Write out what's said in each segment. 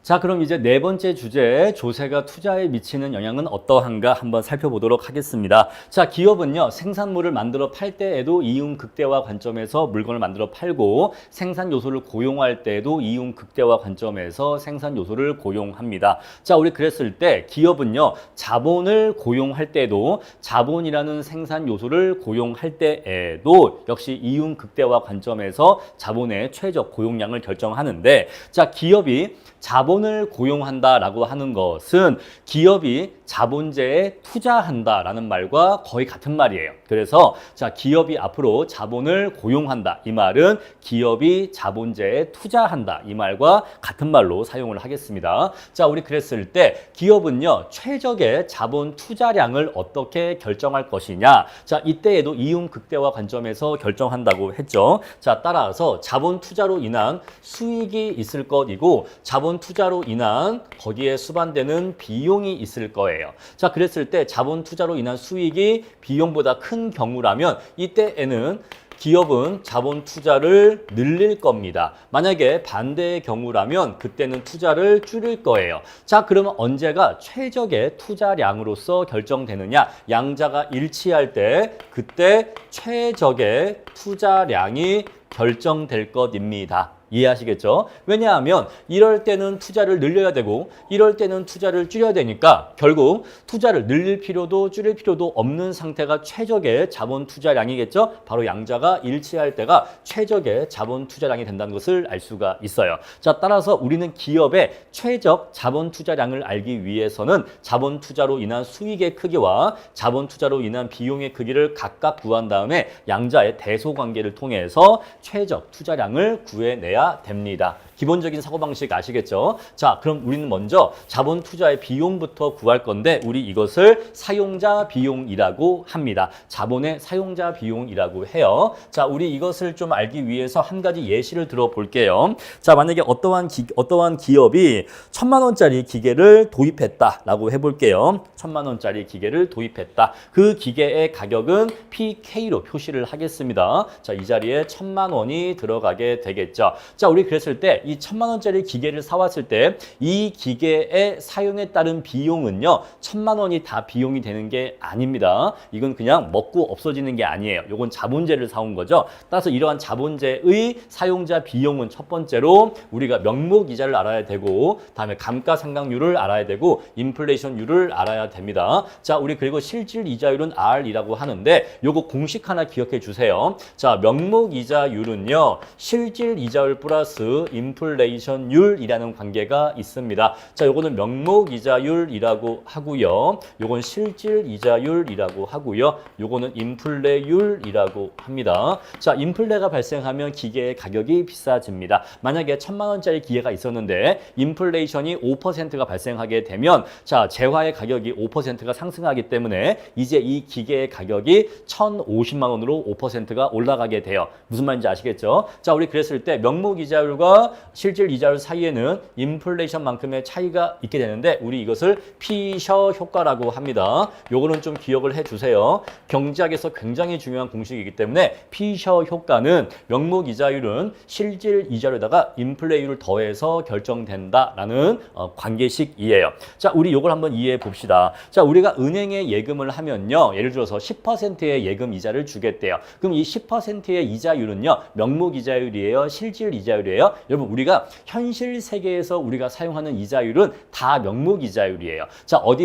자, 그럼 이제 네 번째 주제, 조세가 투자에 미치는 영향은 어떠한가 한번 살펴보도록 하겠습니다. 자, 기업은요, 생산물을 만들어 팔 때에도 이윤 극대화 관점에서 물건을 만들어 팔고, 생산 요소를 고용할 때에도 이윤 극대화 관점에서 생산 요소를 고용합니다. 자, 우리 그랬을 때 기업은요, 자본을 고용할 때도 자본이라는 생산 요소를 고용할 때에도 역시 이윤 극대화 관점에서 자본의 최적 고용량을 결정하는데, 자, 기업이 자본을 고용한다라고 하는 것은 기업이 자본재에 투자한다라는 말과 거의 같은 말이에요. 그래서 자, 기업이 앞으로 자본을 고용한다. 이 말은 기업이 자본재에 투자한다. 이 말과 같은 말로 사용을 하겠습니다. 자, 우리 그랬을 때 기업은요, 최적의 자본 투자량을 어떻게 결정할 것이냐. 자, 이때에도 이윤 극대화 관점에서 결정한다고 했죠. 자, 따라서 자본 투자로 인한 수익이 있을 것이고 자본 투자로 인한 거기에 수반되는 비용이 있을 거예요. 자, 그랬을 때 자본 투자로 인한 수익이 비용보다 큰 경우라면 이때에는 기업은 자본 투자를 늘릴 겁니다. 만약에 반대의 경우라면 그때는 투자를 줄일 거예요. 자, 그러면 언제가 최적의 투자량으로서 결정되느냐? 양자가 일치할 때 그때 최적의 투자량이 결정될 것입니다. 이해하시겠죠? 왜냐하면 이럴 때는 투자를 늘려야 되고 이럴 때는 투자를 줄여야 되니까 결국 투자를 늘릴 필요도 줄일 필요도 없는 상태가 최적의 자본 투자량이겠죠? 바로 양자가 일치할 때가 최적의 자본 투자량이 된다는 것을 알 수가 있어요. 자, 따라서 우리는 기업의 최적 자본 투자량을 알기 위해서는 자본 투자로 인한 수익의 크기와 자본 투자로 인한 비용의 크기를 각각 구한 다음에 양자의 대소 관계를 통해서 최적 투자량을 구해내야 됩니다. 기본적인 사고방식 아시겠죠? 자, 그럼 우리는 먼저 자본 투자의 비용부터 구할 건데 우리 이것을 사용자 비용이라고 합니다. 자본의 사용자 비용이라고 해요. 자, 우리 이것을 좀 알기 위해서 한 가지 예시를 들어볼게요. 자, 만약에 어떠한 기업이 1,000만 원짜리 기계를 도입했다라고 해볼게요. 1,000만 원짜리 기계를 도입했다. 그 기계의 가격은 PK로 표시를 하겠습니다. 자, 이 자리에 1,000만 원이 들어가게 되겠죠. 자, 우리 그랬을 때 이 1,000만 원짜리 기계를 사왔을 때 이 기계의 사용에 따른 비용은요, 1,000만 원이 다 비용이 되는 게 아닙니다. 이건 그냥 먹고 없어지는 게 아니에요. 이건 자본재를 사온 거죠. 따라서 이러한 자본재의 사용자 비용은 첫 번째로 우리가 명목이자를 알아야 되고 다음에 감가상각률을 알아야 되고 인플레이션율을 알아야 됩니다. 자, 우리 그리고 실질이자율은 R이라고 하는데 요거 공식 하나 기억해 주세요. 자, 명목이자율은요, 실질이자율 플러스 인플레이션율이라는 관계가 있습니다. 자, 요거는 명목이자율이라고 하고요. 요건 실질이자율이라고 하고요. 요거는 인플레율이라고 합니다. 자, 인플레가 발생하면 기계의 가격이 비싸집니다. 만약에 1,000만 원짜리 기계가 있었는데 인플레이션이 5%가 발생하게 되면 자, 재화의 가격이 5%가 상승하기 때문에 이제 이 기계의 가격이 1,050만 원으로 5%가 올라가게 돼요. 무슨 말인지 아시겠죠? 자, 우리 그랬을 때 명목이자율과 실질이자율 사이에는 인플레이션만큼의 차이가 있게 되는데 우리 이것을 피셔 효과라고 합니다. 요거는 좀 기억을 해주세요. 경제학에서 굉장히 중요한 공식이기 때문에 피셔 효과는 명목이자율은 실질이자율에다가 인플레이율을 더해서 결정된다라는 관계식이에요. 자, 우리 요걸 한번 이해해 봅시다. 자, 우리가 은행에 예금을 하면요, 예를 들어서 10%의 예금 이자를 주겠대요. 그럼 이 10%의 이자율은요, 명목이자율이에요, 실질이자율이에요. 여러분, 우리가 현실 세계에서 우리가 사용하는 이자율은 다 명목이자율이에요. 자, 어디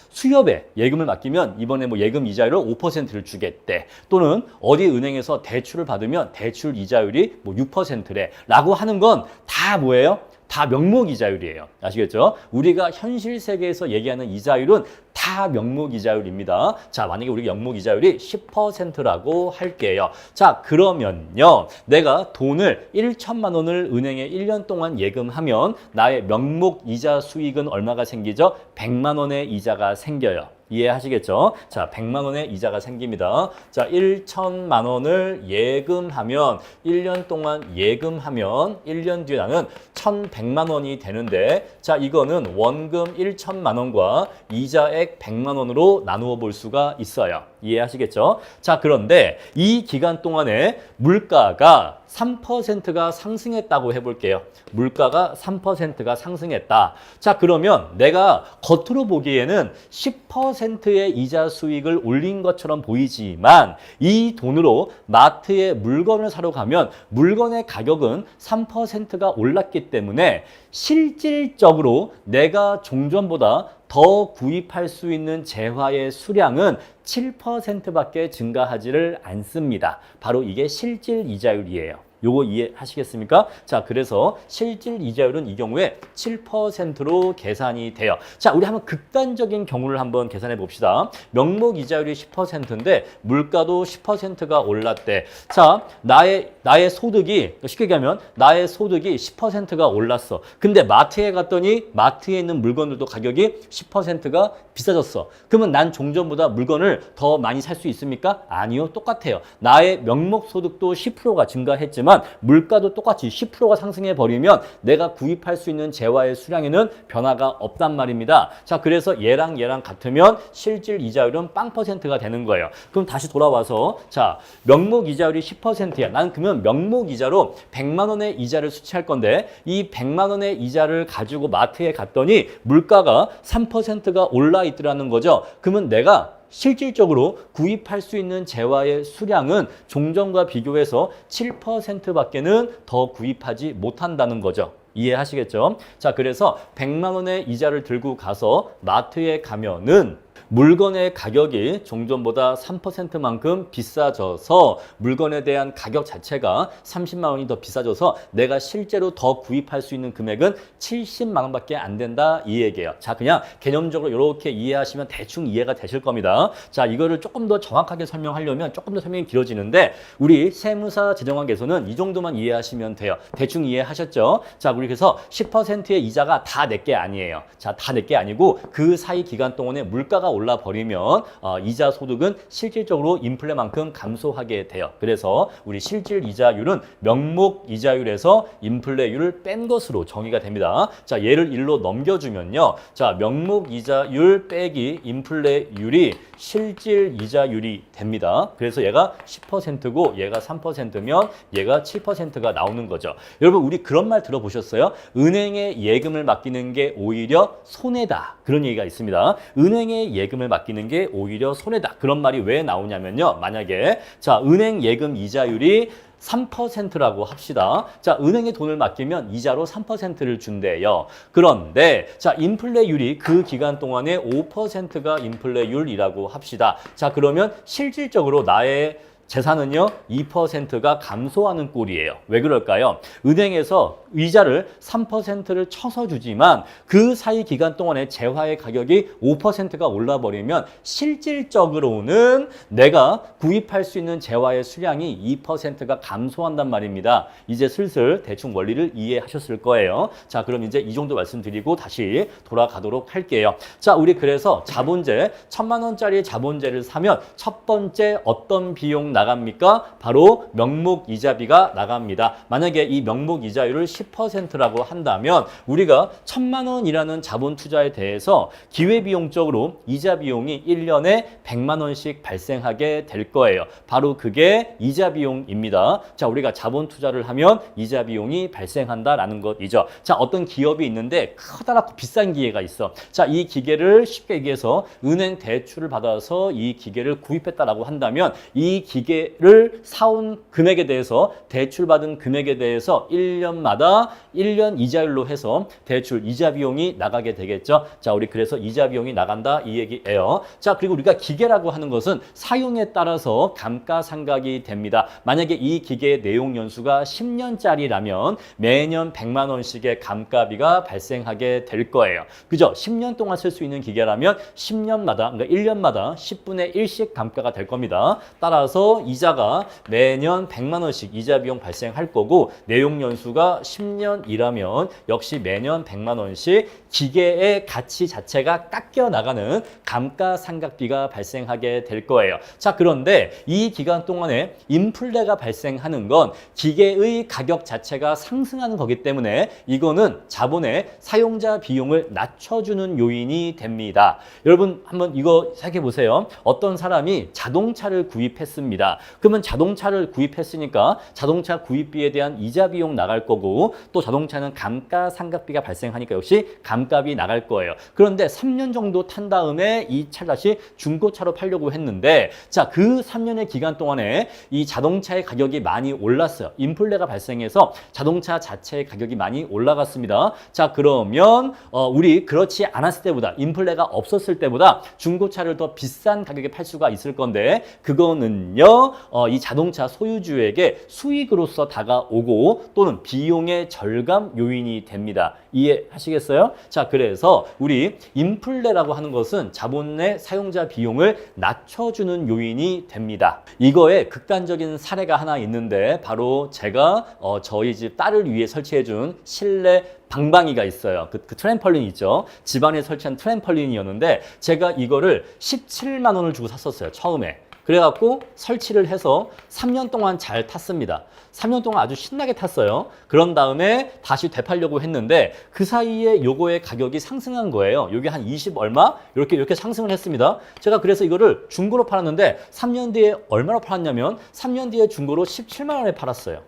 수협에 예금을 맡기면 이번에 예금 이자율을 5%를 주겠대. 또는 어디 은행에서 대출을 받으면 대출 이자율이 6%래. 라고 하는 건 다 뭐예요? 다 명목이자율이에요. 아시겠죠? 우리가 현실 세계에서 얘기하는 이자율은 다 명목이자율입니다. 자, 만약에 우리가 명목이자율이 10%라고 할게요. 자, 그러면요, 내가 돈을 1,000만 원을 은행에 1년 동안 예금하면 나의 명목이자 수익은 얼마가 생기죠? 100만 원의 이자가 생겨요. 이해하시겠죠? 자, 100만 원의 이자가 생깁니다. 자, 1,000만 원을 예금하면 1년 동안 예금하면 1년 뒤에 나는 1,100만 원이 되는데 자, 이거는 원금 1,000만 원과 이자액 100만 원으로 나누어 볼 수가 있어요. 이해하시겠죠? 자, 그런데 이 기간 동안에 물가가 3%가 상승했다고 해볼게요. 물가가 3%가 상승했다. 자, 그러면 내가 겉으로 보기에는 10%의 이자 수익을 올린 것처럼 보이지만 이 돈으로 마트에 물건을 사러 가면 물건의 가격은 3%가 올랐기 때문에 실질적으로 내가 종전보다 더 구입할 수 있는 재화의 수량은 7%밖에 증가하지를 않습니다. 바로 이게 실질 이자율이에요. 요거 이해하시겠습니까? 자, 그래서 실질 이자율은 이 경우에 7%로 계산이 돼요. 자, 우리 한번 극단적인 경우를 한번 계산해 봅시다. 명목 이자율이 10%인데 물가도 10%가 올랐대. 자, 나의 소득이 쉽게 얘기하면 나의 소득이 10%가 올랐어. 근데 마트에 갔더니 마트에 있는 물건들도 가격이 10%가 비싸졌어. 그러면 난 종전보다 물건을 더 많이 살 수 있습니까? 아니요, 똑같아요. 나의 명목 소득도 10%가 증가했지만 물가도 똑같이 10%가 상승해 버리면 내가 구입할 수 있는 재화의 수량에는 변화가 없단 말입니다. 자, 그래서 얘랑 같으면 실질 이자율은 0%가 되는 거예요. 그럼 다시 돌아와서 자, 명목 이자율이 10%야. 나는 그러면 명목 이자로 100만 원의 이자를 수취할 건데 이 100만 원의 이자를 가지고 마트에 갔더니 물가가 3%가 올라 있더라는 거죠. 그러면 내가 실질적으로 구입할 수 있는 재화의 수량은 종전과 비교해서 7%밖에는 더 구입하지 못한다는 거죠. 이해하시겠죠? 자, 그래서 100만 원의 이자를 들고 가서 마트에 가면은 물건의 가격이 종전보다 3%만큼 비싸져서 물건에 대한 가격 자체가 30만 원이 더 비싸져서 내가 실제로 더 구입할 수 있는 금액은 70만 원밖에 안 된다 이 얘기예요. 자, 그냥 개념적으로 이렇게 이해하시면 대충 이해가 되실 겁니다. 자, 이거를 조금 더 정확하게 설명하려면 조금 더 설명이 길어지는데 우리 세무사 재정학에서는 이 정도만 이해하시면 돼요. 대충 이해하셨죠? 자, 우리 그래서 10%의 이자가 다 내 게 아니에요. 자, 다 내 게 아니고 그 사이 기간 동안에 물가가 올라 버리면 이자 소득은 실질적으로 인플레만큼 감소하게 돼요. 그래서 우리 실질 이자율은 명목 이자율에서 인플레율을 뺀 것으로 정의가 됩니다. 자, 얘를 1로 넘겨주면요. 자, 명목 이자율 빼기 인플레율이 실질 이자율이 됩니다. 그래서 얘가 10%고 얘가 3%면 얘가 7%가 나오는 거죠. 여러분, 우리 그런 말 들어보셨어요? 은행에 예금을 맡기는 게 오히려 손해다. 그런 얘기가 있습니다. 은행에 예금을 맡기는 게 오히려 손해다. 그런 말이 왜 나오냐면요. 만약에 자, 은행 예금 이자율이 3%라고 합시다. 자, 은행에 돈을 맡기면 이자로 3%를 준대요. 그런데 자, 인플레율이 그 기간 동안에 5%가 인플레율이라고 합시다. 자, 그러면 실질적으로 나의 재산은요 2%가 감소하는 꼴이에요. 왜 그럴까요? 은행에서 이자를 3%를 쳐서 주지만 그 사이 기간 동안에 재화의 가격이 5%가 올라버리면 실질적으로는 내가 구입할 수 있는 재화의 수량이 2%가 감소한단 말입니다. 이제 슬슬 대충 원리를 이해하셨을 거예요. 자, 그럼 이제 이 정도 말씀드리고 다시 돌아가도록 할게요. 자, 우리 그래서 자본재 1000만 원짜리 자본재를 사면 첫 번째 어떤 비용 나갑니까? 바로 명목 이자비가 나갑니다. 만약에 이 명목 이자율을 10%라고 한다면 우리가 1000만 원이라는 자본 투자에 대해서 기회비용적으로 이자 비용이 1년에 100만 원씩 발생하게 될 거예요. 바로 그게 이자 비용입니다. 자, 우리가 자본 투자를 하면 이자 비용이 발생한다라는 것이죠. 자, 어떤 기업이 있는데 커다랗고 비싼 기계가 있어. 자, 이 기계를 쉽게 얘기해서 은행 대출을 받아서 이 기계를 구입했다라고 한다면 이 기계를 사온 금액에 대해서 대출받은 금액에 대해서 1년마다 1년 이자율로 해서 대출 이자 비용이 나가게 되겠죠. 자, 우리 그래서 이자 비용이 나간다 이 얘기예요. 자, 그리고 우리가 기계라고 하는 것은 사용에 따라서 감가상각이 됩니다. 만약에 이 기계의 내용 연수가 10년짜리라면 매년 100만 원씩의 감가비가 발생하게 될 거예요. 그죠? 10년 동안 쓸 수 있는 기계라면 10년마다 그러니까 1년마다 10분의 1씩 감가가 될 겁니다. 따라서 그래서 이자가 매년 100만 원씩 이자 비용 발생할 거고 내용 연수가 10년이라면 역시 매년 100만 원씩 기계의 가치 자체가 깎여 나가는 감가상각비가 발생하게 될 거예요. 자, 그런데 이 기간 동안에 인플레가 발생하는 건 기계의 가격 자체가 상승하는 거기 때문에 이거는 자본의 사용자 비용을 낮춰주는 요인이 됩니다. 여러분 한번 이거 생각해 보세요. 어떤 사람이 자동차를 구입했습니다. 그러면 자동차를 구입했으니까 자동차 구입비에 대한 이자 비용 나갈 거고 또 자동차는 감가상각비가 발생하니까 역시 감값이 나갈 거예요. 그런데 3년 정도 탄 다음에 이 차를 다시 중고차로 팔려고 했는데 자, 그 3년의 기간 동안에 이 자동차의 가격이 많이 올랐어요. 인플레가 발생해서 자동차 자체의 가격이 많이 올라갔습니다. 자, 그러면 우리 그렇지 않았을 때보다 인플레가 없었을 때보다 중고차를 더 비싼 가격에 팔 수가 있을 건데 그거는요 이 자동차 소유주에게 수익으로서 다가오고 또는 비용의 절감 요인이 됩니다. 이해하시겠어요? 자, 그래서 우리 인플레라고 하는 것은 자본의 사용자 비용을 낮춰주는 요인이 됩니다. 이거에 극단적인 사례가 하나 있는데 바로 제가 저희 집 딸을 위해 설치해준 실내 방방이가 있어요. 그 트램펄린 있죠. 집안에 설치한 트램펄린이었는데 제가 이거를 17만 원을 주고 샀었어요. 처음에. 그래갖고 설치를 해서 3년 동안 잘 탔습니다. 3년 동안 아주 신나게 탔어요. 그런 다음에 다시 되팔려고 했는데 그 사이에 요거의 가격이 상승한 거예요. 요게 한 20 얼마? 이렇게 상승을 했습니다. 제가 그래서 이거를 중고로 팔았는데 3년 뒤에 얼마로 팔았냐면 3년 뒤에 중고로 17만 원에 팔았어요.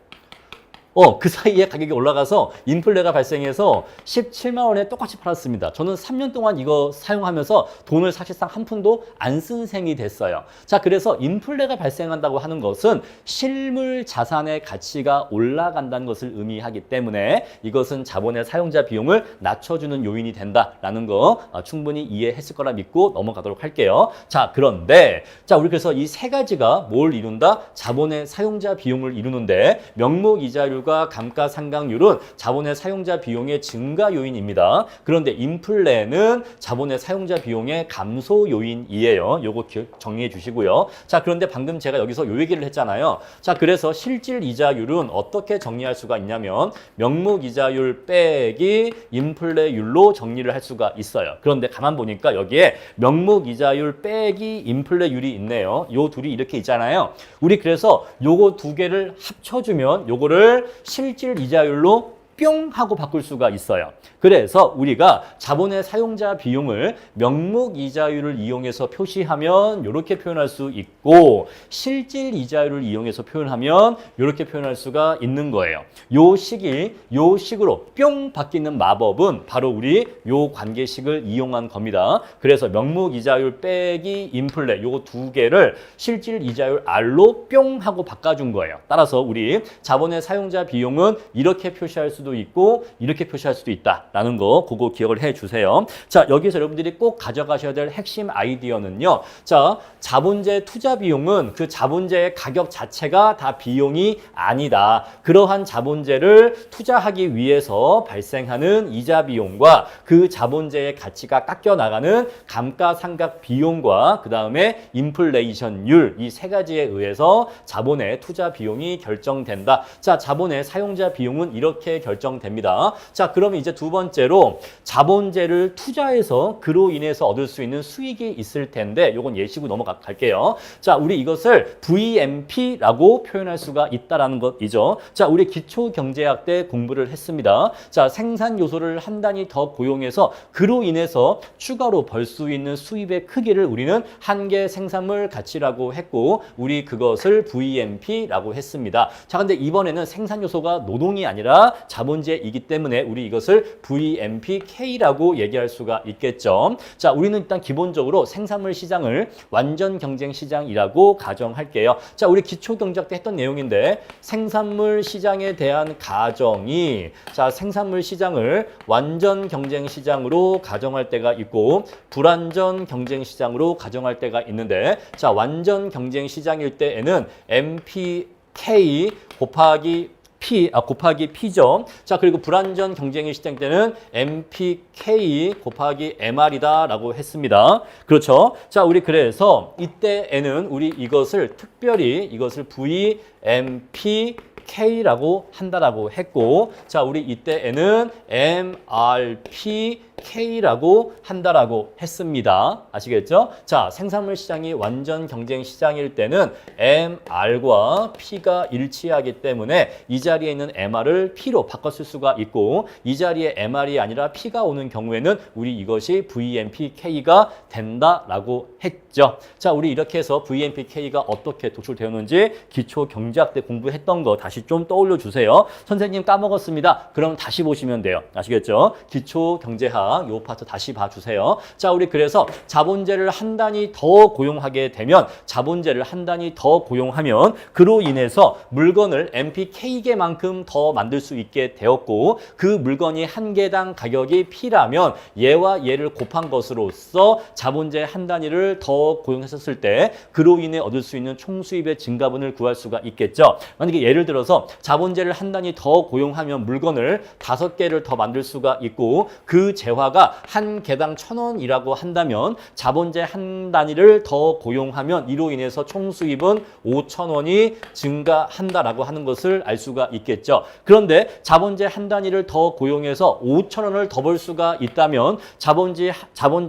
그 사이에 가격이 올라가서 인플레가 발생해서 17만 원에 똑같이 팔았습니다. 저는 3년 동안 이거 사용하면서 돈을 사실상 한 푼도 안 쓴 셈이 됐어요. 자, 그래서 인플레가 발생한다고 하는 것은 실물 자산의 가치가 올라간다는 것을 의미하기 때문에 이것은 자본의 사용자 비용을 낮춰주는 요인이 된다라는 거 충분히 이해했을 거라 믿고 넘어가도록 할게요. 자, 그런데 우리 그래서 이 세 가지가 뭘 이룬다? 자본의 사용자 비용을 이루는데 명목이자율 감가상각률은 자본의 사용자 비용의 증가 요인입니다. 그런데 인플레는 자본의 사용자 비용의 감소 요인이에요. 요거 정리해 주시고요. 자, 그런데 방금 제가 여기서 요 얘기를 했잖아요. 자, 그래서 실질 이자율은 어떻게 정리할 수가 있냐면 명목이자율 빼기 인플레율로 정리를 할 수가 있어요. 그런데 가만 보니까 여기에 명목이자율 빼기 인플레율이 있네요. 요 둘이 이렇게 있잖아요. 우리 그래서 요거 두 개를 합쳐주면 요거를 실질 이자율로 뿅 하고 바꿀 수가 있어요. 그래서 우리가 자본의 사용자 비용을 명목 이자율을 이용해서 표시하면 이렇게 표현할 수 있고 실질 이자율을 이용해서 표현하면 이렇게 표현할 수가 있는 거예요. 요 식으로 뿅 바뀌는 마법은 바로 우리 요 관계식을 이용한 겁니다. 그래서 명목 이자율 빼기 인플레 요거 두 개를 실질 이자율 R로 뿅 하고 바꿔준 거예요. 따라서 우리 자본의 사용자 비용은 이렇게 표시할 수도 있고 이렇게 표시할 수도 있다라는 거 그거 기억을 해주세요. 자, 여기서 여러분들이 꼭 가져가셔야 될 핵심 아이디어는요. 자, 자본재 투자 비용은 그 자본재의 가격 자체가 다 비용이 아니다. 그러한 자본재를 투자하기 위해서 발생하는 이자 비용과 그 자본재의 가치가 깎여 나가는 감가상각 비용과 그 다음에 인플레이션율 이 세 가지에 의해서 자본의 투자 비용이 결정된다. 자, 자본의 사용자 비용은 이렇게 결정됩니다. 자, 그러면 이제 두 번째로 자본재를 투자해서 그로 인해서 얻을 수 있는 수익이 있을 텐데 요건 예시고 넘어갈게요. 자, 우리 이것을 VMP라고 표현할 수가 있다라는 것이죠. 자, 우리 기초경제학 때 공부를 했습니다. 자, 생산 요소를 한 단위 더 고용해서 그로 인해서 추가로 벌 수 있는 수입의 크기를 우리는 한계 생산물 가치라고 했고 우리 그것을 VMP라고 했습니다. 자, 근데 이번에는 생산 요소가 노동이 아니라 자본재이기 때문에 우리 이것을 VMPK라고 얘기할 수가 있겠죠. 자, 우리는 일단 기본적으로 생산물 시장을 완전 경쟁 시장이라고 가정할게요. 자, 우리 기초경제학 때 했던 내용인데 생산물 시장에 대한 가정이 자, 생산물 시장을 완전 경쟁 시장으로 가정할 때가 있고 불완전 경쟁 시장으로 가정할 때가 있는데 자, 완전 경쟁 시장일 때에는 MPK 곱하기 곱하기 P죠. 자, 그리고 불완전 경쟁이 시작될 때는 MPK 곱하기 MR이다라고 했습니다. 그렇죠? 자, 우리 그래서 이때에는 우리 이것을 특별히 이것을 VMPK라고 한다라고 했고, 자, 우리 이때에는 MRPK라고 한다라고 했습니다. 아시겠죠? 자, 생산물 시장이 완전 경쟁 시장일 때는 MR과 P가 일치하기 때문에 이 자리에 있는 MR을 P로 바꿔 쓸 수가 있고, 이 자리에 MR이 아니라 P가 오는 경우에는 우리 이것이 VMPK가 된다라고 했죠. 자, 우리 이렇게 해서 VMPK가 어떻게 도출되었는지 기초 경제학 때 공부했던 거 다시 좀 떠올려 주세요. 선생님 까먹었습니다. 그럼 다시 보시면 돼요. 아시겠죠? 기초 경제학 요 파트 다시 봐주세요. 자, 우리 그래서 자본재를 한 단위 더 고용하게 되면 자본재를 한 단위 더 고용하면 그로 인해서 물건을 MPK개만큼 더 만들 수 있게 되었고, 그 물건이 한 개당 가격이 P라면 얘와 얘를 곱한 것으로서 자본재 한 단위를 더 고용했었을 때 그로 인해 얻을 수 있는 총수입의 증가분을 구할 수가 있겠죠. 만약에 예를 들어서 자본재를 한 단위 더 고용하면 물건을 5개를 더 만들 수가 있고, 그 재화가 한 개당 1,000원이라고 한다면 자본재 한 단위를 더 고용하면 이로 인해서 총수입은 5,000원이 증가한다라고 하는 것을 알 수가 있겠죠. 그런데 자본재 한 단위를 더 고용해서 5,000원을 더 벌 수가 있다면 자본재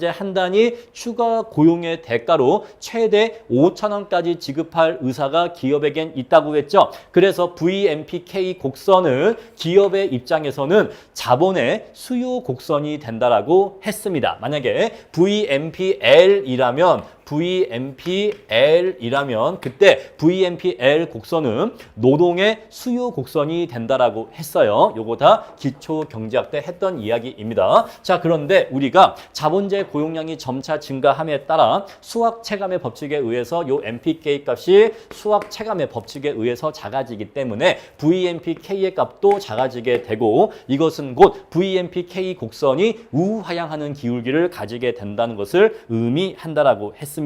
한 단위 추가 고용의 대가로 최대 5,000원까지 지급할 의사가 기업에겐 있다고 했죠. 그래서 VMPK 곡선은 기업의 입장에서는 자본의 수요 곡선이 된다라고 했습니다. 만약에 VMPL이라면 그때 VMPL 곡선은 노동의 수요 곡선이 된다라고 했어요. 요거 다 기초 경제학 때 했던 이야기입니다. 자, 그런데 우리가 자본재 고용량이 점차 증가함에 따라 수학 체감의 법칙에 의해서 요 MPK 값이 수학 체감의 법칙에 의해서 작아지기 때문에 VMPK의 값도 작아지게 되고, 이것은 곧 VMPK 곡선이 우하향하는 기울기를 가지게 된다는 것을 의미한다라고 했습니다.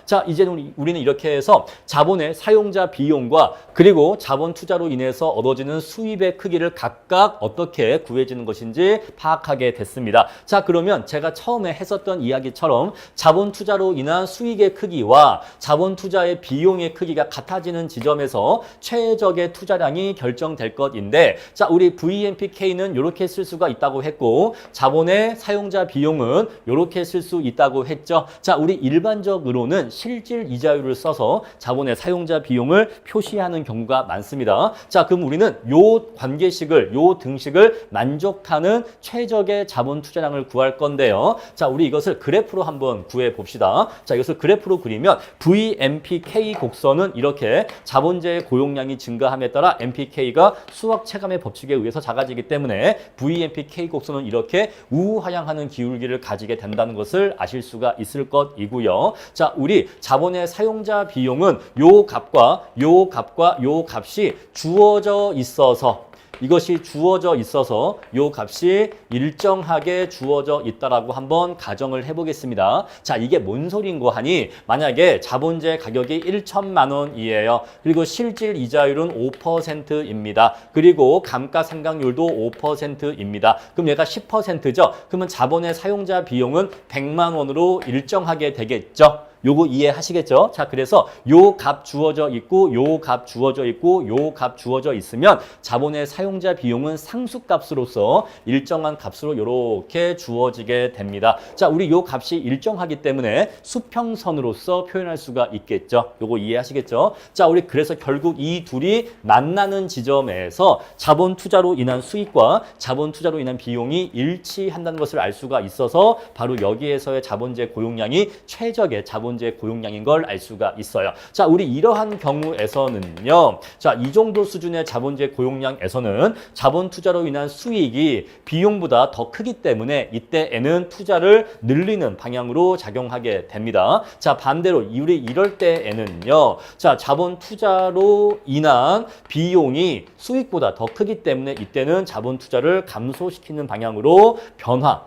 자, 이제는 우리는 이렇게 해서 자본의 사용자 비용과 그리고 자본 투자로 인해서 얻어지는 수입의 크기를 각각 어떻게 구해지는 것인지 파악하게 됐습니다. 자, 그러면 제가 처음에 했었던 이야기처럼 자본 투자로 인한 수익의 크기와 자본 투자의 비용의 크기가 같아지는 지점에서 최적의 투자량이 결정될 것인데, 자, 우리 VMPK는 이렇게 쓸 수가 있다고 했고, 자본의 사용자 비용은 이렇게 쓸 수 있다고 했죠. 자, 우리 일반적으로는 실질 이자율을 써서 자본의 사용자 비용을 표시하는 경우가 많습니다. 자, 그럼 우리는 요 관계식을, 요 등식을 만족하는 최적의 자본 투자량을 구할 건데요. 자, 우리 이것을 그래프로 한번 구해 봅시다. 자, 이것을 그래프로 그리면 VMPK 곡선은 이렇게 자본재의 고용량이 증가함에 따라 MPK가 수학 체감의 법칙에 의해서 작아지기 때문에 VMPK 곡선은 이렇게 우하향하는 기울기를 가지게 된다는 것을 아실 수가 있을 것이고요. 자, 우리 자본의 사용자 비용은 요 값과 요 값과 요 값이 주어져 있어서, 이것이 주어져 있어서 요 값이 일정하게 주어져 있다라고 한번 가정을 해보겠습니다. 자, 이게 뭔 소린고 하니, 만약에 자본재 가격이 1,000만 원이에요. 그리고 실질 이자율은 5%입니다. 그리고 감가상각률도 5%입니다. 그럼 얘가 10%죠. 그러면 자본의 사용자 비용은 100만 원으로 일정하게 되겠죠. 요거 이해하시겠죠? 자, 그래서 요 값 주어져 있고 요 값 주어져 있고 요 값 주어져 있으면 자본의 사용자 비용은 상수값으로서 일정한 값으로 이렇게 주어지게 됩니다. 자, 우리 요 값이 일정하기 때문에 수평선으로서 표현할 수가 있겠죠. 요거 이해하시겠죠? 자, 우리 그래서 결국 이 둘이 만나는 지점에서 자본 투자로 인한 수익과 자본 투자로 인한 비용이 일치한다는 것을 알 수가 있어서 바로 여기에서의 자본재 고용량이 최적의 자본재 고용량인 걸 알 수가 있어요. 자, 우리 이러한 경우에서는요. 자, 이 정도 수준의 자본재 고용량에서는 자본 투자로 인한 수익이 비용보다 더 크기 때문에 이때에는 투자를 늘리는 방향으로 작용하게 됩니다. 자, 반대로 우리 이럴 때에는요. 자, 자본 투자로 인한 비용이 수익보다 더 크기 때문에 이때는 자본 투자를 감소시키는 방향으로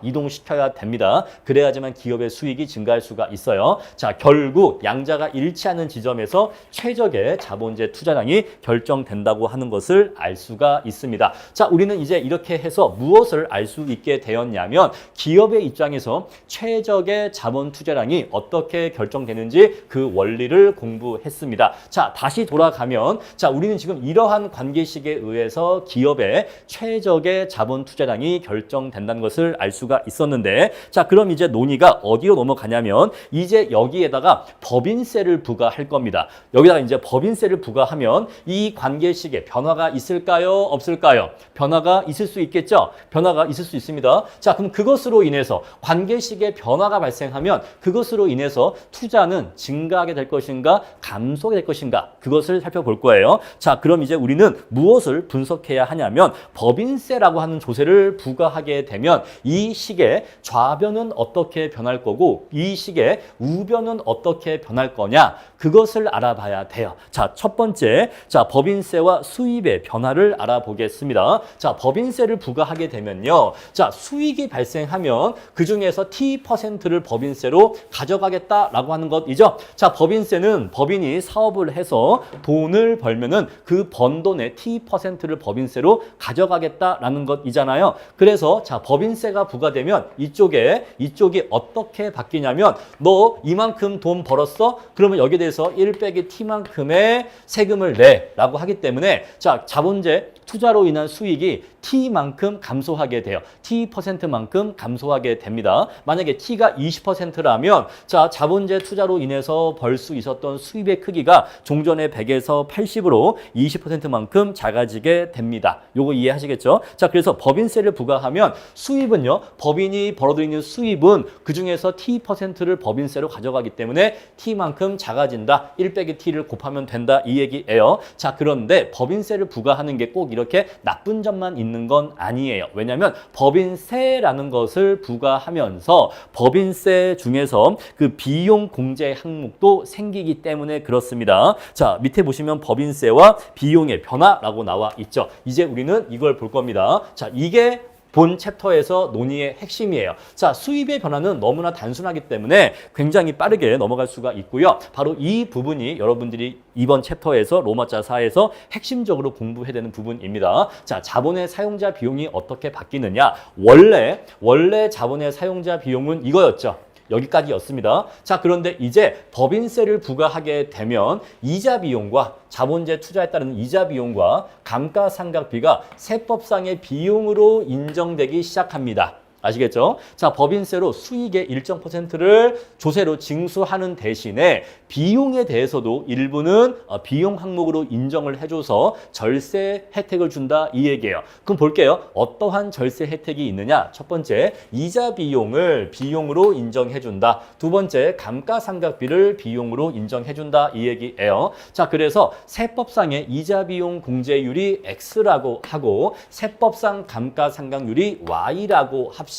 이동시켜야 됩니다. 그래야지만 기업의 수익이 증가할 수가 있어요. 자, 자, 결국 양자가 일치하는 지점에서 최적의 자본재 투자량이 결정된다고 하는 것을 알 수가 있습니다. 자, 우리는 이제 이렇게 해서 무엇을 알 수 있게 되었냐면 기업의 입장에서 최적의 자본 투자량이 어떻게 결정되는지 그 원리를 공부했습니다. 자, 다시 돌아가면 자, 우리는 지금 이러한 관계식에 의해서 기업의 최적의 자본 투자량이 결정된다는 것을 알 수가 있었는데 자, 그럼 이제 논의가 어디로 넘어가냐면 이제 여기에다가 법인세를 부과할 겁니다. 여기다가 이제 법인세를 부과하면 이 관계식에 변화가 있을까요? 없을까요? 변화가 있을 수 있겠죠? 변화가 있을 수 있습니다. 자, 그럼 그것으로 인해서 관계식에 변화가 발생하면 그것으로 인해서 투자는 증가하게 될 것인가 감소하게 될 것인가 그것을 살펴볼 거예요. 자, 그럼 이제 우리는 무엇을 분석해야 하냐면 법인세라고 하는 조세를 부과하게 되면 이 식의 좌변은 어떻게 변할 거고 이 식의 우변은 어떻게 변할 거냐 그것을 알아봐야 돼요. 자, 첫 번째, 자, 법인세와 수입의 변화를 알아보겠습니다. 자, 법인세를 부과하게 되면요. 자, 수익이 발생하면 그 중에서 T%를 법인세로 가져가겠다라고 하는 것이죠. 자, 법인세는 법인이 사업을 해서 돈을 벌면은 그 번 돈의 T%를 법인세로 가져가겠다라는 것이잖아요. 그래서 자, 법인세가 부과되면 이쪽이 어떻게 바뀌냐면 너 이만큼 돈 벌었어? 그러면 여기에 대해서 1 빼기 T만큼의 세금을 내라고 하기 때문에 자, 자본재 투자로 인한 수익이 T만큼 감소하게 돼요. T%만큼 감소하게 됩니다. 만약에 T가 20%라면 자, 자본재 투자로 인해서 벌 수 있었던 수입의 크기가 종전의 100에서 80으로 20%만큼 작아지게 됩니다. 요거 이해하시겠죠? 자, 그래서 법인세를 부과하면 수입은요. 법인이 벌어들이는 수입은 그중에서 T%를 법인세로 가져가기 때문에 T만큼 작아진다. 1 빼기 T를 곱하면 된다. 이 얘기예요. 자, 그런데 법인세를 부과하는 게 꼭 이렇게 나쁜 점만 있는 건 아니에요. 왜냐하면 법인세라는 것을 부과하면서 법인세 중에서 그 비용 공제 항목도 생기기 때문에 그렇습니다. 자, 밑에 보시면 법인세와 비용의 변화라고 나와 있죠. 이제 우리는 이걸 볼 겁니다. 자, 이게 본 챕터에서 논의의 핵심이에요. 자, 수입의 변화는 너무나 단순하기 때문에 굉장히 빠르게 넘어갈 수가 있고요. 바로 이 부분이 여러분들이 이번 챕터에서 로마자 4에서 핵심적으로 공부해야 되는 부분입니다. 자, 자본의 사용자 비용이 어떻게 바뀌느냐. 원래 자본의 사용자 비용은 이거였죠. 여기까지였습니다. 자, 그런데 이제 법인세를 부과하게 되면 이자 비용과 자본재 투자에 따른 이자 비용과 감가상각비가 세법상의 비용으로 인정되기 시작합니다. 아시겠죠? 자, 법인세로 수익의 일정 %를 조세로 징수하는 대신에 비용에 대해서도 일부는 비용 항목으로 인정을 해줘서 절세 혜택을 준다 이 얘기예요. 그럼 볼게요. 어떠한 절세 혜택이 있느냐? 첫 번째, 이자 비용을 비용으로 인정해준다. 두 번째, 감가상각비를 비용으로 인정해준다 이 얘기예요. 자, 그래서 세법상의 이자 비용 공제율이 X라고 하고 세법상 감가상각률이 Y라고 합시다.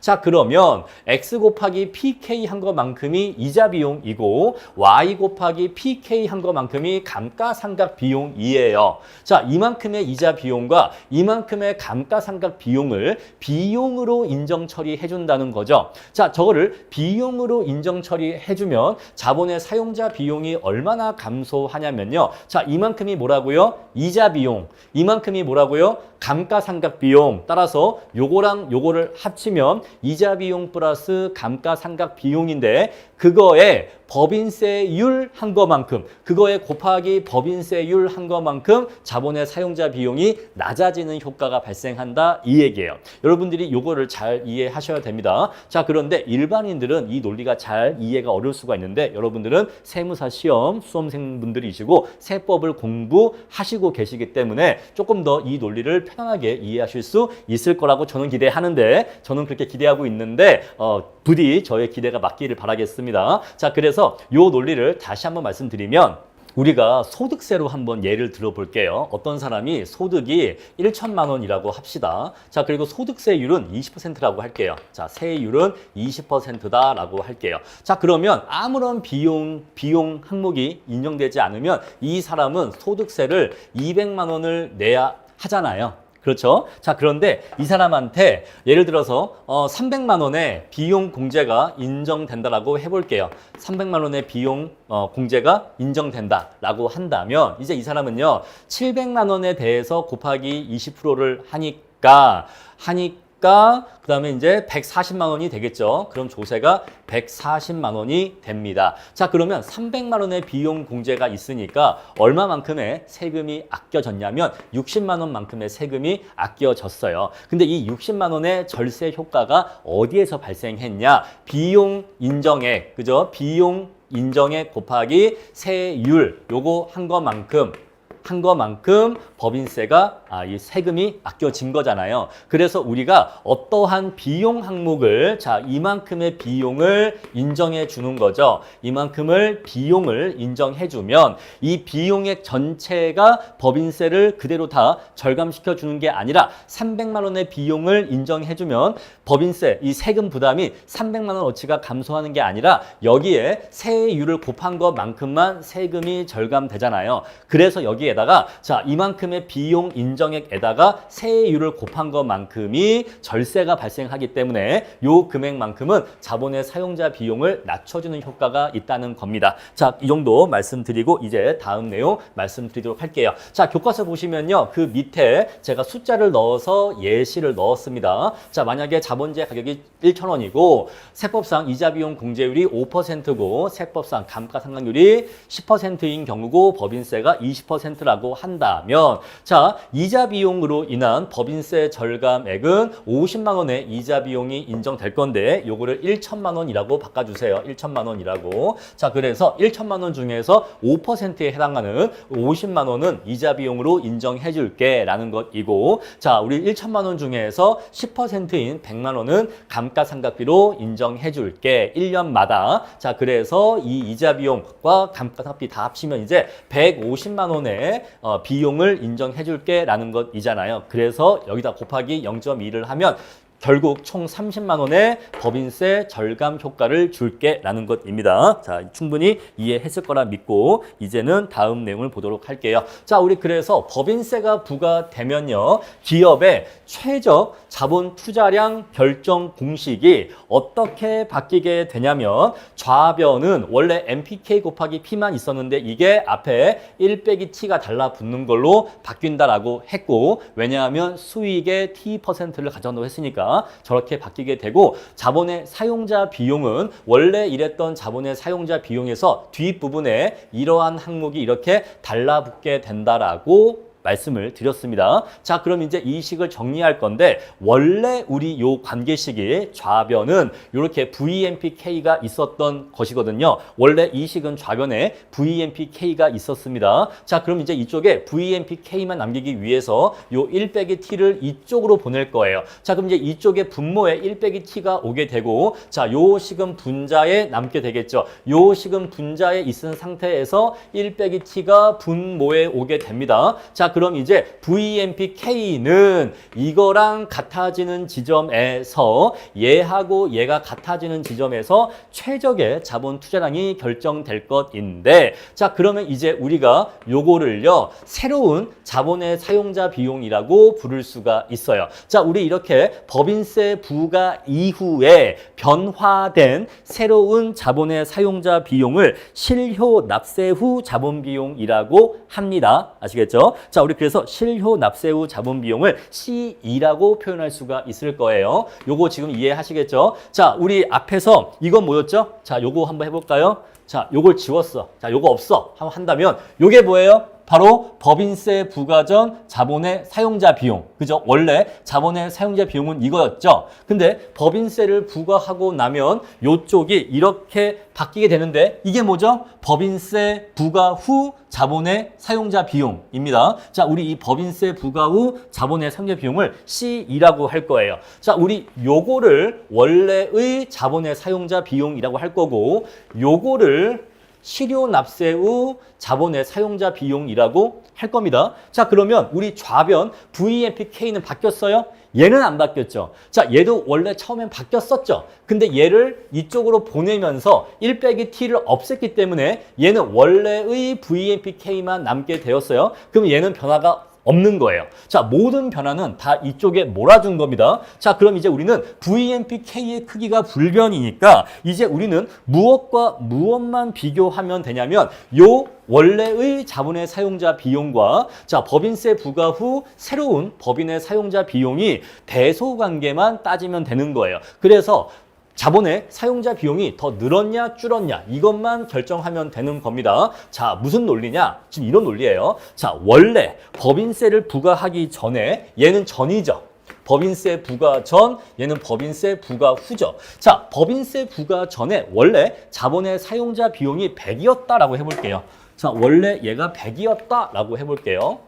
자, 그러면 X 곱하기 PK 한 것만큼이 이자 비용이고 Y 곱하기 PK 한 것만큼이 감가상각 비용이에요. 자, 이만큼의 이자 비용과 이만큼의 감가상각 비용을 비용으로 인정 처리해 준다는 거죠. 자, 저거를 비용으로 인정 처리해 주면 자본의 사용자 비용이 얼마나 감소하냐면요. 자, 이만큼이 뭐라고요? 이자 비용. 이만큼이 뭐라고요? 감가상각 비용. 따라서 요거랑 요거를 합치면 이자 비용 플러스 감가상각 비용인데 그거에 법인세율 한 것만큼 그거에 곱하기 법인세율 한 것만큼 자본의 사용자 비용이 낮아지는 효과가 발생한다 이 얘기예요. 여러분들이 요거를 잘 이해하셔야 됩니다. 자, 그런데 일반인들은 이 논리가 잘 이해가 어려울 수가 있는데 여러분들은 세무사 시험 수험생분들이시고 세법을 공부하시고 계시기 때문에 조금 더 이 논리를 편안하게 이해하실 수 있을 거라고 저는 기대하는데 저는 그렇게 기대하고 있는데 부디 저의 기대가 맞기를 바라겠습니다. 자, 그래서 요 논리를 다시 한번 말씀드리면 우리가 소득세로 한번 예를 들어볼게요. 어떤 사람이 소득이 1천만 원이라고 합시다. 자, 그리고 소득세율은 20%라고 할게요. 자, 세율은 20%다라고 할게요. 자, 그러면 아무런 비용 항목이 인정되지 않으면 이 사람은 소득세를 200만 원을 내야 하잖아요. 그렇죠? 자, 그런데 이 사람한테 예를 들어서 300만 원의 비용 공제가 인정된다라고 해볼게요. 300만 원의 비용 공제가 인정된다라고 한다면 이제 이 사람은요 700만 원에 대해서 곱하기 20%를 하니까 그다음에 이제 140만 원이 되겠죠. 그럼 조세가 140만 원이 됩니다. 자, 그러면 300만 원의 비용 공제가 있으니까 얼마만큼의 세금이 아껴졌냐면 60만 원만큼의 세금이 아껴졌어요. 근데 이 60만 원의 절세 효과가 어디에서 발생했냐? 비용 인정액, 그죠? 비용 인정액 곱하기 세율 요거 한 것만큼 법인세가 이 세금이 아껴진 거잖아요. 그래서 우리가 어떠한 비용 항목을 이만큼의 비용을 인정해 주는 거죠. 이만큼을 비용을 인정해 주면 이 비용액 전체가 법인세를 그대로 다 절감시켜 주는 게 아니라 300만 원의 비용을 인정해 주면 법인세 이 세금 부담이 300만 원어치가 감소하는 게 아니라 여기에 세율을 곱한 것만큼만 세금이 절감되잖아요. 그래서 여기에다가 이만큼의 비용 인정액에다가 세율을 곱한 것만큼이 절세가 발생하기 때문에 요 금액만큼은 자본의 사용자 비용을 낮춰주는 효과가 있다는 겁니다. 자, 이 정도 말씀드리고 이제 다음 내용 말씀드리도록 할게요. 자, 교과서 보시면요. 그 밑에 제가 숫자를 넣어서 예시를 넣었습니다. 자, 만약에 자본재 가격이 1,000원이고 세법상 이자 비용 공제율이 5%고 세법상 감가상각률이 10%인 경우고 법인세가 20%라고 한다면 자, 이자 비용으로 인한 법인세 절감액은 50만 원의 이자 비용이 인정될 건데 요거를 1천만 원이라고 바꿔주세요. 1천만 원이라고. 자, 그래서 1천만 원 중에서 5%에 해당하는 50만 원은 이자 비용으로 인정해 줄게 라는 것이고 자, 우리 1천만 원 중에서 10%인 100만 원은 감가상각비로 인정해 줄게 1년마다. 자, 그래서 이 이자 비용과 감가상각비 다 합치면 이제 150만 원의 비용을 인정해 줄게 라는 것이잖아요. 그래서 여기다 곱하기 0.2를 하면 결국 총 30만 원의 법인세 절감 효과를 줄게 라는 것입니다. 자, 충분히 이해했을 거라 믿고 이제는 다음 내용을 보도록 할게요. 자, 우리 그래서 법인세가 부과되면요. 기업의 최적 자본 투자량 결정 공식이 어떻게 바뀌게 되냐면 좌변은 원래 MPK 곱하기 P만 있었는데 이게 앞에 1 빼기 T가 달라붙는 걸로 바뀐다라고 했고 왜냐하면 수익의 T%를 가져간다고 했으니까 저렇게 바뀌게 되고 자본의 사용자 비용은 원래 이랬던 자본의 사용자 비용에서 뒷부분에 이러한 항목이 이렇게 달라붙게 된다라고 말씀을 드렸습니다. 자, 그럼 이제 이 식을 정리할 건데 원래 우리 요 관계식이 좌변은 이렇게 VMPK가 있었던 것이거든요. 원래 이 식은 좌변에 VMPK가 있었습니다. 자, 그럼 이제 이쪽에 VMPK만 남기기 위해서 요 1 빼기 T를 이쪽으로 보낼 거예요. 자, 그럼 이제 이쪽에 분모에 1 빼기 T가 오게 되고 자, 요 식은 분자에 남게 되겠죠. 요 식은 분자에 있은 상태에서 1 빼기 T가 분모에 오게 됩니다. 자, 그럼 이제 VMPK는 이거랑 같아지는 지점에서 얘하고 얘가 같아지는 지점에서 최적의 자본 투자량이 결정될 것인데 자, 그러면 이제 우리가 요거를요 새로운 자본의 사용자 비용이라고 부를 수가 있어요. 자, 우리 이렇게 법인세 부과 이후에 변화된 새로운 자본의 사용자 비용을 실효 납세 후 자본 비용이라고 합니다. 아시겠죠? 자, 우리 그래서 실효 납세 후 자본 비용을 C2라고 표현할 수가 있을 거예요. 요거 지금 이해하시겠죠? 자, 우리 앞에서 이건 뭐였죠? 자, 요거 한번 해볼까요? 자, 요걸 지웠어. 자, 요거 없어. 한번 한다면 요게 뭐예요? 바로 법인세 부과 전 자본의 사용자 비용. 그죠? 원래 자본의 사용자 비용은 이거였죠. 근데 법인세를 부과하고 나면 요쪽이 이렇게 바뀌게 되는데 이게 뭐죠? 법인세 부과 후 자본의 사용자 비용입니다. 자, 우리 이 법인세 부과 후 자본의 사용자 비용을 C2라고 할 거예요. 자, 우리 요거를 원래의 자본의 사용자 비용이라고 할 거고 요거를 실효 납세 후 자본의 사용자 비용이라고 할 겁니다. 자, 그러면 우리 좌변 VMPK는 바뀌었어요? 얘는 안 바뀌었죠. 자, 얘도 원래 처음엔 바뀌었었죠. 근데 얘를 이쪽으로 보내면서 1 빼기 T를 없앴기 때문에 얘는 원래의 VMPK만 남게 되었어요. 그럼 얘는 변화가 없는 거예요. 자, 모든 변화는 다 이쪽에 몰아준 겁니다. 자, 그럼 이제 우리는 VMPK의 크기가 불변이니까 이제 우리는 무엇과 무엇만 비교하면 되냐면 요 원래의 자본의 사용자 비용과 자, 법인세 부과 후 새로운 법인의 사용자 비용이 대소 관계만 따지면 되는 거예요. 그래서 자본의 사용자 비용이 더 늘었냐 줄었냐 이것만 결정하면 되는 겁니다. 자, 무슨 논리냐? 지금 이런 논리예요. 자, 원래 법인세를 부과하기 전에 얘는 전이죠. 법인세 부과 전, 얘는 법인세 부과 후죠. 자, 법인세 부과 전에 원래 자본의 사용자 비용이 100이었다라고 해볼게요. 자, 원래 얘가 100이었다라고 해볼게요.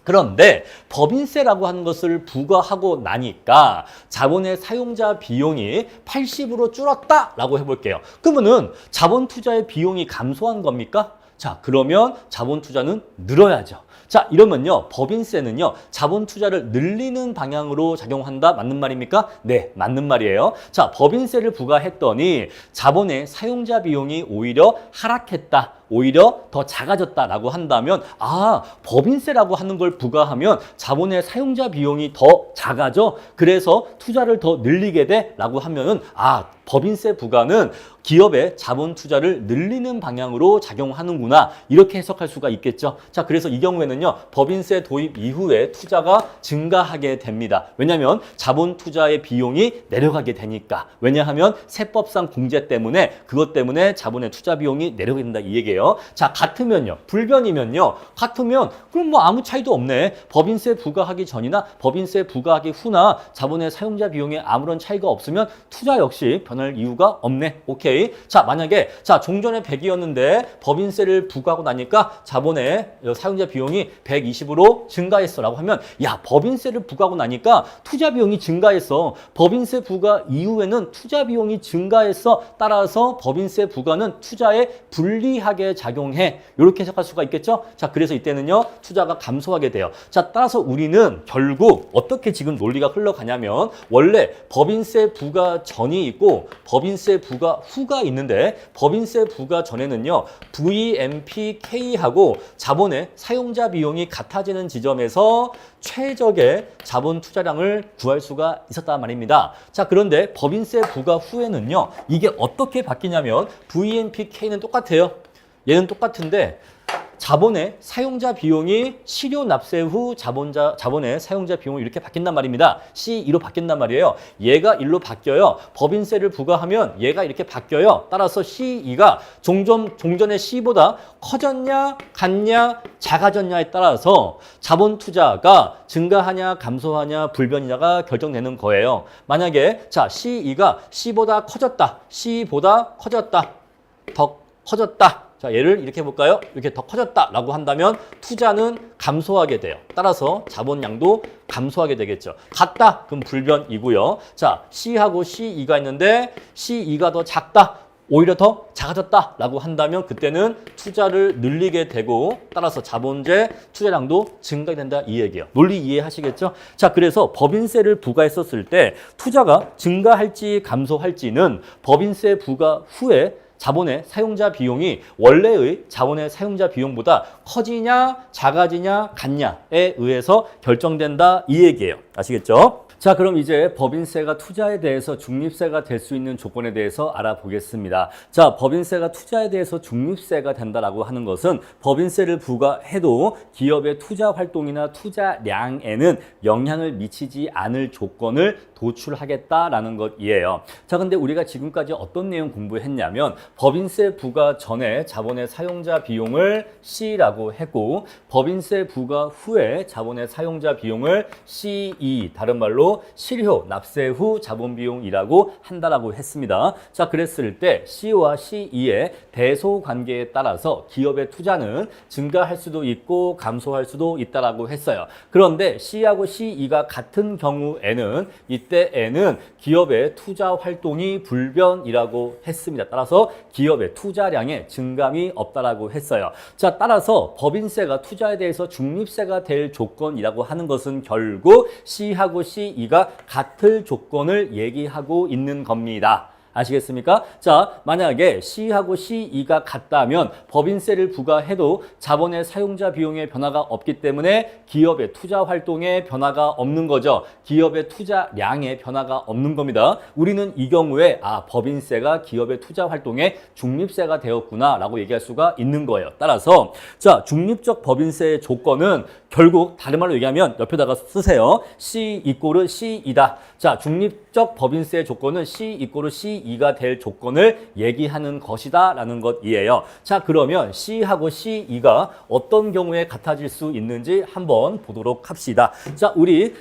그런데 법인세라고 하는 것을 부과하고 나니까 자본의 사용자 비용이 80으로 줄었다라고 해볼게요. 그러면은 자본 투자의 비용이 감소한 겁니까? 자, 그러면 자본 투자는 늘어야죠. 자, 이러면요, 법인세는요, 자본 투자를 늘리는 방향으로 작용한다. 맞는 말입니까? 네, 맞는 말이에요. 자, 법인세를 부과했더니 자본의 사용자 비용이 오히려 하락했다. 오히려 더 작아졌다라고 한다면 아, 법인세라고 하는 걸 부과하면 자본의 사용자 비용이 더 작아져. 그래서 투자를 더 늘리게 돼라고 하면은 아, 법인세 부과는 기업의 자본 투자를 늘리는 방향으로 작용하는구나. 이렇게 해석할 수가 있겠죠. 자, 그래서 이 경우에는요, 법인세 도입 이후에 투자가 증가하게 됩니다. 왜냐하면 자본 투자의 비용이 내려가게 되니까. 왜냐하면 세법상 공제 때문에 그것 때문에 자본의 투자 비용이 내려가게 된다 이 얘기예요. 자, 같으면요. 불변이면요. 같으면 그럼 뭐 아무 차이도 없네. 법인세 부과하기 전이나 법인세 부과하기 후나 자본의 사용자 비용에 아무런 차이가 없으면 투자 역시 변할 이유가 없네. 오케이. 자, 만약에 자, 종전에 100이었는데 법인세를 부과하고 나니까 자본의 사용자 비용이 120으로 증가했어라고 하면 야, 법인세를 부과하고 나니까 투자 비용이 증가했어. 법인세 부과 이후에는 투자 비용이 증가했어. 따라서 법인세 부과는 투자에 불리하게 작용해. 이렇게 해석할 수가 있겠죠? 자, 그래서 이때는요, 투자가 감소하게 돼요. 자, 따라서 우리는 결국 어떻게 지금 논리가 흘러가냐면 원래 법인세 부과 전이 있고 법인세 부과 후가 있는데 법인세 부과 전에는요, VMPK하고 자본의 사용자 비용이 같아지는 지점에서 최적의 자본 투자량을 구할 수가 있었단 말입니다. 자, 그런데 법인세 부과 후에는요, 이게 어떻게 바뀌냐면 VMPK는 똑같아요. 얘는 똑같은데 자본의 사용자 비용이 실효 납세 후 자본의 사용자 비용이 이렇게 바뀐단 말입니다. C2로 바뀐단 말이에요. 얘가 1로 바뀌어요. 법인세를 부과하면 얘가 이렇게 바뀌어요. 따라서 C2가 종전의 C보다 커졌냐, 같냐, 작아졌냐에 따라서 자본 투자가 증가하냐, 감소하냐, 불변이냐가 결정되는 거예요. 만약에 자, C2가 C보다 커졌다, C보다 커졌다, 더 커졌다. 자, 얘를 이렇게 해볼까요? 이렇게 더 커졌다라고 한다면 투자는 감소하게 돼요. 따라서 자본량도 감소하게 되겠죠. 같다? 그럼 불변이고요. 자, C하고 C2가 있는데 C2가 더 작다? 오히려 더 작아졌다라고 한다면 그때는 투자를 늘리게 되고 따라서 자본재 투자량도 증가된다 이 얘기예요. 논리 이해하시겠죠? 자, 그래서 법인세를 부과했었을 때 투자가 증가할지 감소할지는 법인세 부과 후에 자본의 사용자 비용이 원래의 자본의 사용자 비용보다 커지냐, 작아지냐, 같냐에 의해서 결정된다 이 얘기예요. 아시겠죠? 자, 그럼 이제 법인세가 투자에 대해서 중립세가 될 수 있는 조건에 대해서 알아보겠습니다. 자, 법인세가 투자에 대해서 중립세가 된다라고 하는 것은 법인세를 부과해도 기업의 투자 활동이나 투자량에는 영향을 미치지 않을 조건을 도출하겠다라는 것이에요. 자, 근데 우리가 지금까지 어떤 내용 공부했냐면 법인세 부과 전에 자본의 사용자 비용을 C라고 했고 법인세 부과 후에 자본의 사용자 비용을 C2, 다른 말로 실효 납세 후 자본 비용이라고 한다라고 했습니다. 자, 그랬을 때 C와 C2의 대소 관계에 따라서 기업의 투자는 증가할 수도 있고 감소할 수도 있다라고 했어요. 그런데 C하고 C2가 같은 경우에는 이때에는 기업의 투자 활동이 불변이라고 했습니다. 따라서 기업의 투자량에 증감이 없다라고 했어요. 자, 따라서 법인세가 투자에 대해서 중립세가 될 조건이라고 하는 것은 결국 C하고 C2가 같을 조건을 얘기하고 있는 겁니다. 아시겠습니까? 자, 만약에 C하고 C2가 같다면 법인세를 부과해도 자본의 사용자 비용의 변화가 없기 때문에 기업의 투자 활동에 변화가 없는 거죠. 기업의 투자량에 변화가 없는 겁니다. 우리는 이 경우에 법인세가 기업의 투자 활동에 중립세가 되었구나 라고 얘기할 수가 있는 거예요. 따라서 자, 중립적 법인세의 조건은 결국 다른 말로 얘기하면 옆에다가 쓰세요. C 이꼬르 C2다. 자, 중립적 법인세의 조건은 C 이꼬르 C2가 될 조건을 얘기하는 것이다 라는 것이에요. 자, 그러면 C하고 C2가 어떤 경우에 같아질 수 있는지 한번 보도록 합시다. 자, 우리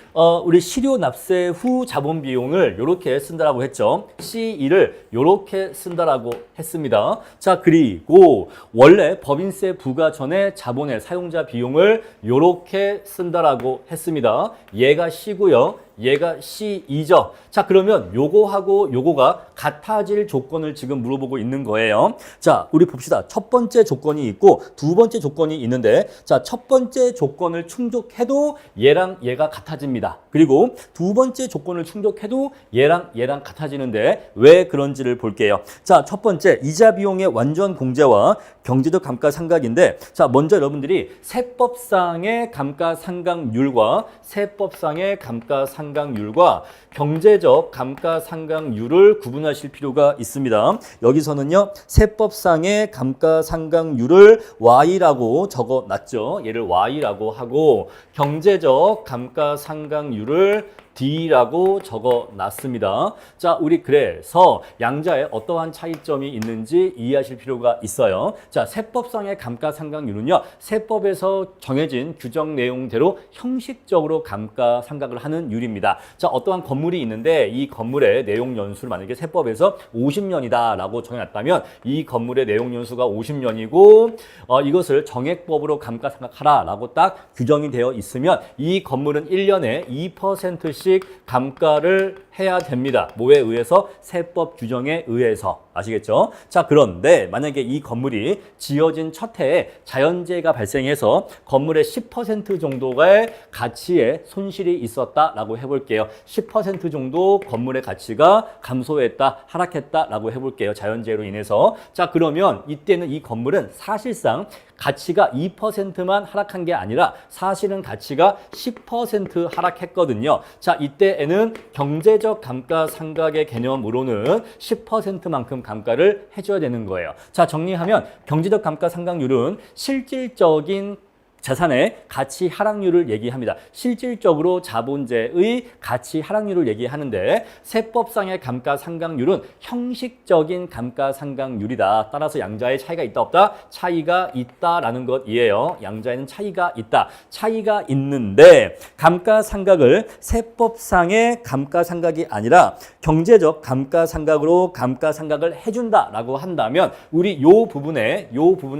실효 납세 후 자본 비용을 이렇게 쓴다라고 했죠. C2를 이렇게 쓴다라고 했습니다. 자, 그리고 원래 법인세 부과 전에 자본의 사용자 비용을 이렇게 쓴다라고 했습니다. 얘가 C고요. 얘가 C2죠. 자, 그러면 요거하고 요거가 같아질 조건을 지금 물어보고 있는 거예요. 자, 우리 봅시다. 첫 번째 조건이 있고 두 번째 조건이 있는데, 자, 첫 번째 조건을 충족해도 얘랑 얘가 같아집니다. 그리고 두 번째 조건을 충족해도 얘랑 얘랑 같아지는데 왜 그런지를 볼게요. 자, 첫 번째 이자 비용의 완전 공제와 경제적 감가상각인데, 자, 먼저 여러분들이 세법상의 감가상각률과 세법상의 감가상각률과 경제적 감가상각률을 구분하실 필요가 있습니다. 여기서는요, 세법상의 감가상각률을 Y라고 적어놨죠. 얘를 Y라고 하고 경제적 감가상각률을 D라고 적어놨습니다. 자, 우리 그래서 양자에 어떠한 차이점이 있는지 이해하실 필요가 있어요. 자, 세법상의 감가상각률은요, 세법에서 정해진 규정 내용대로 형식적으로 감가상각을 하는 율입니다. 자, 어떠한 건물이 있는데 이 건물의 내용 연수를 만약에 세법에서 50년이다 라고 정해놨다면 이 건물의 내용 연수가 50년이고 이것을 정액법으로 감가상각하라 라고 딱 규정이 되어 있으면 이 건물은 1년에 2%씩 감가를 해야 됩니다. 뭐에 의해서? 세법 규정에 의해서. 아시겠죠? 자, 그런데 만약에 이 건물이 지어진 첫 해에 자연재해가 발생해서 건물의 10% 정도의 가치에 손실이 있었다라고 해볼게요. 10% 정도 건물의 가치가 감소했다, 하락했다라고 해볼게요. 자연재해로 인해서. 자, 그러면 이때는 이 건물은 사실상 가치가 2%만 하락한 게 아니라 사실은 가치가 10% 하락했거든요. 자, 이때에는 경제적 감가상각의 개념으로는 10%만큼 감가를 해줘야 되는 거예요. 자, 정리하면 경제적 감가상각률은 실질적인 자산의 가치 하락률을 얘기합니다. 실질적으로 자본재의 가치 하락률을 얘기하는데 세법상의 감가상각률은 형식적인 감가상각률이다. 따라서 양자의 차이가 있다 없다? 차이가 있다라는 것이에요. 양자에는 차이가 있다. 차이가 있는데 감가상각을 세법상의 감가상각이 아니라 경제적 감가상각으로 감가상각을 해준다라고 한다면 우리 요 부분에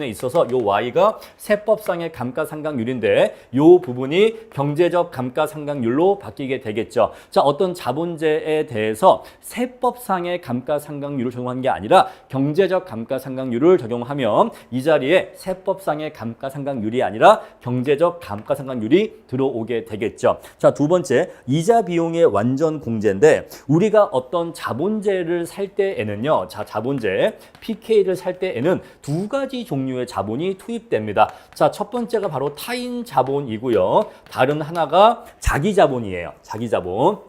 있어서 요 Y가 세법상의 감가상각률인데 요 부분이 경제적 감가상각률로 바뀌게 되겠죠. 자, 어떤 자본재에 대해서 세법상의 감가상각률을 적용한 게 아니라 경제적 감가상각률을 적용하면 이 자리에 세법상의 감가상각률이 아니라 경제적 감가상각률이 들어오게 되겠죠. 자, 두 번째 이자 비용의 완전 공제인데 우리가 어떤 자본재를 살 때에는요. 자, 자본재 PK를 살 때에는 두 가지 종류의 자본이 투입됩니다. 자, 첫 번째가 바로 타인 자본이고요. 다른 하나가 자기 자본이에요. 자기 자본.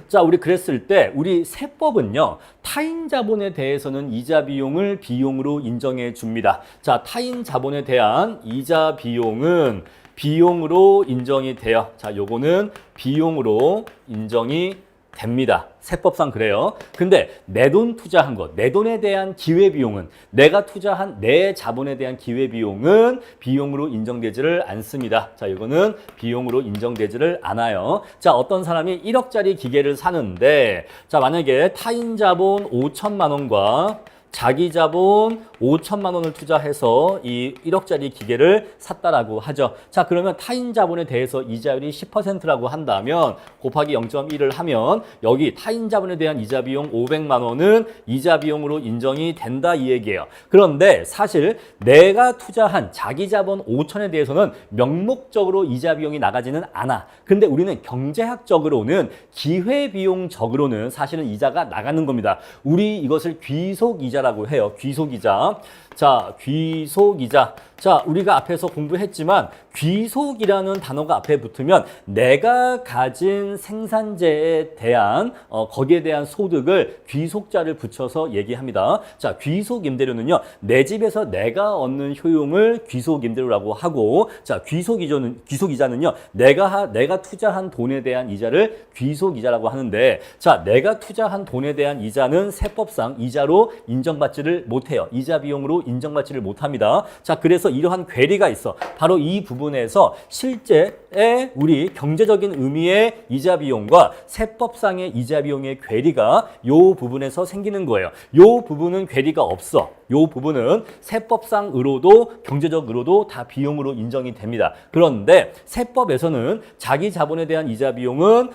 자, 우리 그랬을 때 우리 세법은요. 타인 자본에 대해서는 이자 비용을 비용으로 인정해 줍니다. 자, 타인 자본에 대한 이자 비용은 비용으로 인정이 돼요. 자, 요거는 비용으로 인정이 됩니다. 세법상 그래요. 근데 내 돈 투자한 것, 내 돈에 대한 기회비용은 내가 투자한 내 자본에 대한 기회비용은 비용으로 인정되지를 않습니다. 자, 이거는 비용으로 인정되지를 않아요. 자, 어떤 사람이 1억짜리 기계를 사는데 자, 만약에 타인 자본 5천만 원과 자기 자본 5천만 원을 투자해서 이 1억짜리 기계를 샀다라고 하죠. 자, 그러면 타인 자본에 대해서 이자율이 10%라고 한다면 곱하기 0.1을 하면 여기 타인 자본에 대한 이자 비용 500만 원은 이자 비용으로 인정이 된다 이 얘기예요. 그런데 사실 내가 투자한 자기 자본 5천에 대해서는 명목적으로 이자 비용이 나가지는 않아. 근데 우리는 경제학적으로는 기회비용적으로는 사실은 이자가 나가는 겁니다. 우리 이것을 귀속이자라고 해요. 귀속이자. 자, 귀속이자. 자, 우리가 앞에서 공부했지만 귀속이라는 단어가 앞에 붙으면 내가 가진 생산재에 대한 거기에 대한 소득을 귀속자를 붙여서 얘기합니다. 자, 귀속임대료는요. 내 집에서 내가 얻는 효용을 귀속임대료라고 하고, 자, 귀속이자는요. 내가 투자한 돈에 대한 이자를 귀속이자라고 하는데, 자, 내가 투자한 돈에 대한 이자는 세법상 이자로 인정받지를 못해요. 이자 비용으로 인정받지를 못합니다. 자, 그래서 이러한 괴리가 있어. 바로 이 부분에서 실제의 우리 경제적인 의미의 이자 비용과 세법상의 이자 비용의 괴리가 이 부분에서 생기는 거예요. 이 부분은 괴리가 없어. 이 부분은 세법상으로도 경제적으로도 다 비용으로 인정이 됩니다. 그런데 세법에서는 자기 자본에 대한 이자 비용은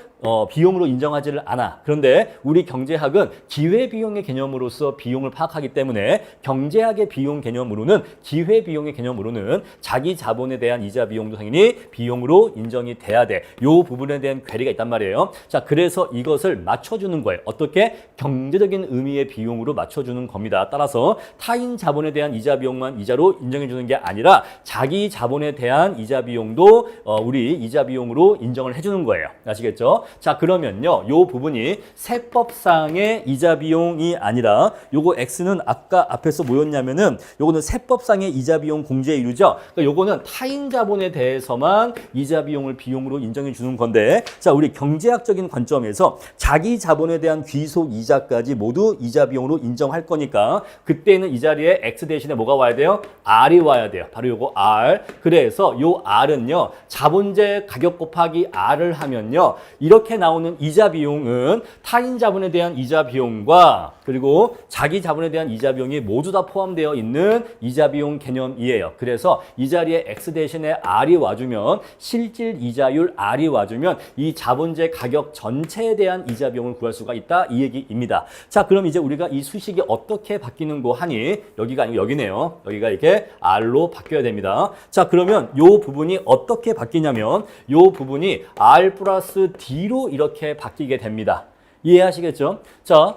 비용으로 인정하지를 않아. 그런데 우리 경제학은 기회비용의 개념으로서 비용을 파악하기 때문에 경제학의 비용 개념으로는 기회비용의 개념으로는 자기 자본에 대한 이자 비용도 당연히 비용으로 인정이 돼야 돼. 이 부분에 대한 괴리가 있단 말이에요. 자, 그래서 이것을 맞춰주는 거예요. 어떻게? 경제적인 의미의 비용으로 맞춰주는 겁니다. 따라서 타인 자본에 대한 이자 비용만 이자로 인정해 주는 게 아니라 자기 자본에 대한 이자 비용도 우리 이자 비용으로 인정을 해주는 거예요. 아시겠죠? 자, 그러면요, 요 부분이 세법상의 이자 비용이 아니라 요거 X는 아까 앞에서 뭐였냐면은 요거는 세법상의 이자 비용 공제이율이죠. 그러니까 요거는 타인 자본에 대해서만 이자 비용을 비용으로 인정해 주는 건데, 자, 우리 경제학적인 관점에서 자기 자본에 대한 귀속 이자까지 모두 이자 비용으로 인정할 거니까 그때는 이 자리에 X 대신에 뭐가 와야 돼요? R이 와야 돼요. 바로 요거 R. 그래서 요 R은요, 자본재 가격 곱하기 R을 하면요, 이렇게 나오는 이자 비용은 타인 자본에 대한 이자 비용과 그리고 자기 자본에 대한 이자 비용이 모두 다 포함되어 있는 이자 비용 개념이에요. 그래서 이 자리에 X 대신에 R이 와주면 실질 이자율 R이 와주면 이 자본재 가격 전체에 대한 이자 비용을 구할 수가 있다 이 얘기입니다. 자, 그럼 이제 우리가 이 수식이 어떻게 바뀌는 거 하니 여기가 아니고 여기네요. 여기가 이렇게 R로 바뀌어야 됩니다. 자, 그러면 요 부분이 어떻게 바뀌냐면 요 부분이 R 플러스 D로 이렇게 바뀌게 됩니다. 이해하시겠죠? 자,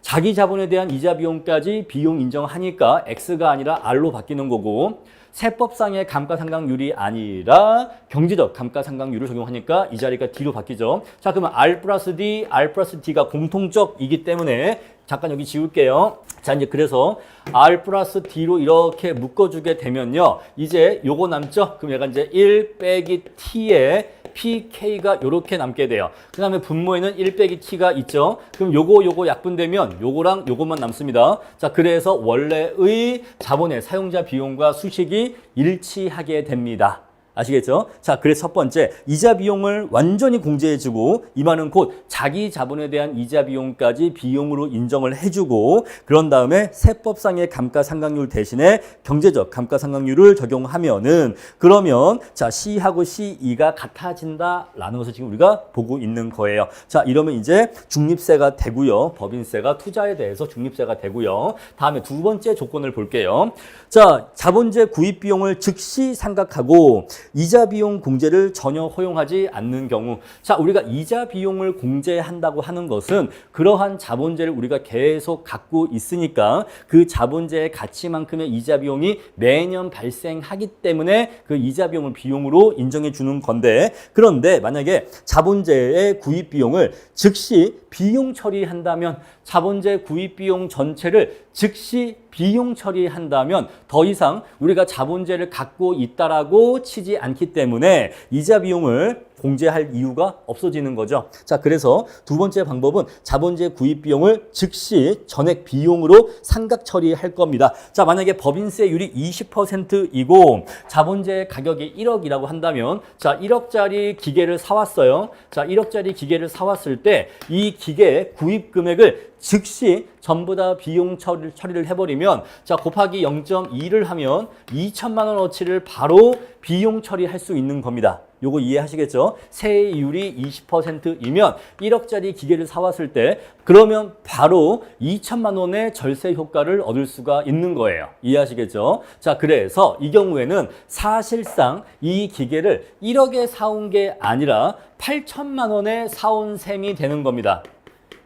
자기 자본에 대한 이자 비용까지 비용 인정하니까 X가 아니라 R로 바뀌는 거고, 세법상의 감가상각률이 아니라 경제적 감가상각률을 적용하니까 이 자리가 D로 바뀌죠. 자, 그러면 R 플러스 D, R 플러스 D가 공통적이기 때문에 잠깐 여기 지울게요. 자, 이제 그래서 R 플러스 D로 이렇게 묶어주게 되면요, 이제 요거 남죠? 그럼 얘가 이제 1 빼기 T에 PK가 이렇게 남게 돼요. 그 다음에 분모에는 1 빼기 T가 있죠. 그럼 요거 약분되면 요거랑 요것만 남습니다. 자, 그래서 원래의 자본의 사용자 비용과 수식이 일치하게 됩니다. 아시겠죠? 자, 그래서 첫 번째, 이자 비용을 완전히 공제해주고 이만은 곧 자기 자본에 대한 이자 비용까지 비용으로 인정을 해주고, 그런 다음에 세법상의 감가상각률 대신에 경제적 감가상각률을 적용하면은 그러면 자, C하고 C2가 같아진다라는 것을 지금 우리가 보고 있는 거예요. 자, 이러면 이제 중립세가 되고요. 법인세가 투자에 대해서 중립세가 되고요. 다음에 두 번째 조건을 볼게요. 자, 자본재 구입 비용을 즉시 상각하고 이자 비용 공제를 전혀 허용하지 않는 경우, 자, 우리가 이자 비용을 공제한다고 하는 것은 그러한 자본재를 우리가 계속 갖고 있으니까 그 자본재의 가치만큼의 이자 비용이 매년 발생하기 때문에 그 이자 비용을 비용으로 인정해 주는 건데, 그런데 만약에 자본재의 구입 비용을 즉시 비용 처리한다면, 자본재 구입 비용 전체를 즉시 비용 처리한다면 더 이상 우리가 자본재를 갖고 있다라고 치지 않기 때문에 이자 비용을 공제할 이유가 없어지는 거죠. 자, 그래서 두 번째 방법은 자본재 구입 비용을 즉시 전액 비용으로 상각 처리할 겁니다. 자, 만약에 법인세율이 20%이고 자본재 가격이 1억이라고 한다면 자, 1억짜리 기계를 사왔어요. 자, 1억짜리 기계를 사왔을 때 이 기계 구입 금액을 즉시 전부 다 비용 처리를 해버리면 자, 곱하기 0.2를 하면 2천만 원어치를 바로 비용 처리할 수 있는 겁니다. 요거 이해하시겠죠? 세율이 20%이면 1억짜리 기계를 사왔을 때 그러면 바로 2천만 원의 절세 효과를 얻을 수가 있는 거예요. 이해하시겠죠? 자, 그래서 이 경우에는 사실상 이 기계를 1억에 사온 게 아니라 8천만 원에 사온 셈이 되는 겁니다.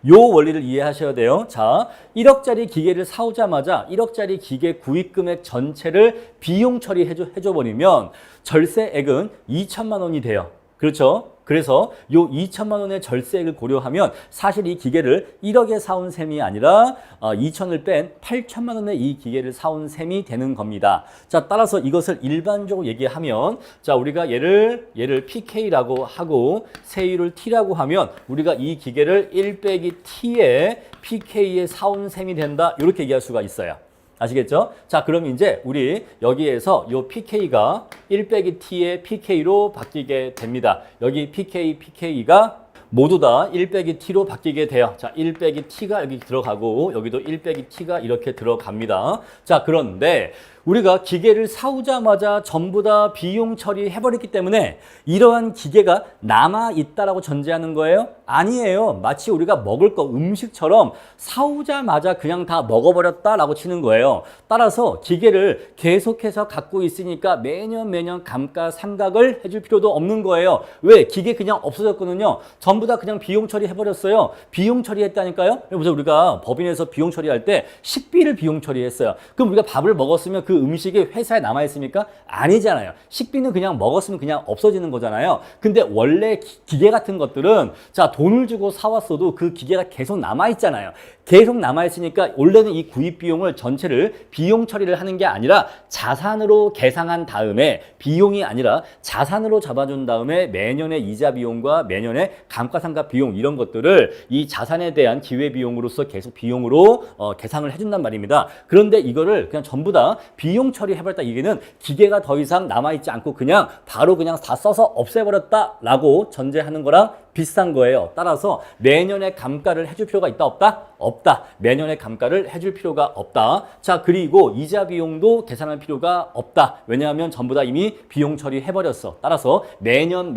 요 원리를 이해하셔야 돼요. 자, 1억짜리 기계를 사오자마자 1억짜리 기계 구입 금액 전체를 비용 처리해줘 버리면 절세액은 2천만 원이 돼요. 그렇죠? 그래서 요 2천만 원의 절세액을 고려하면 사실 이 기계를 1억에 사온 셈이 아니라 2천을 뺀 8천만 원의 이 기계를 사온 셈이 되는 겁니다. 자, 따라서 이것을 일반적으로 얘기하면 자, 우리가 얘를 PK라고 하고 세율을 T라고 하면 우리가 이 기계를 1 빼기 T에 PK에 사온 셈이 된다. 이렇게 얘기할 수가 있어요. 아시겠죠? 자, 그럼 이제 우리 여기에서 요 PK가 1 빼기 T의 PK로 바뀌게 됩니다. 여기 PK가 모두 다 1 빼기 T로 바뀌게 돼요. 자, 1 빼기 T가 여기 들어가고 여기도 1 빼기 T가 이렇게 들어갑니다. 자, 그런데 우리가 기계를 사오자마자 전부 다 비용 처리해버렸기 때문에 이러한 기계가 남아있다라고 전제하는 거예요? 아니에요. 마치 우리가 먹을 거 음식처럼 사오자마자 그냥 다 먹어버렸다라고 치는 거예요. 따라서 기계를 계속해서 갖고 있으니까 매년 감가상각을 해줄 필요도 없는 거예요. 왜? 기계 그냥 없어졌거든요. 전부 다 그냥 비용 처리해버렸어요. 비용 처리했다니까요? 그래서 우리가 법인에서 비용 처리할 때 식비를 비용 처리했어요. 그럼 우리가 밥을 먹었으면 그 음식이 회사에 남아있습니까? 아니잖아요. 식비는 그냥 먹었으면 그냥 없어지는 거잖아요. 근데 원래 기계 같은 것들은 자, 돈을 주고 사왔어도 그 기계가 계속 남아있잖아요. 계속 남아있으니까 원래는 이 구입 비용을 전체를 비용 처리를 하는 게 아니라 자산으로 계상한 다음에 비용이 아니라 자산으로 잡아준 다음에 매년의 이자 비용과 매년의 감가상각 비용 이런 것들을 이 자산에 대한 기회비용으로서 계속 비용으로 계상을 해준단 말입니다. 그런데 이거를 그냥 전부 다 비용 처리해버렸다. 이게는 기계가 더 이상 남아있지 않고 그냥 바로 그냥 다 써서 없애버렸다라고 전제하는 거랑 비슷한 거예요. 따라서 매년의 감가를 해줄 필요가 있다 없다? 없다. 매년의 감가를 해줄 필요가 없다. 자, 그리고 이자 비용도 계산할 필요가 없다. 왜냐하면 전부 다 이미 비용 처리해버렸어. 따라서 매년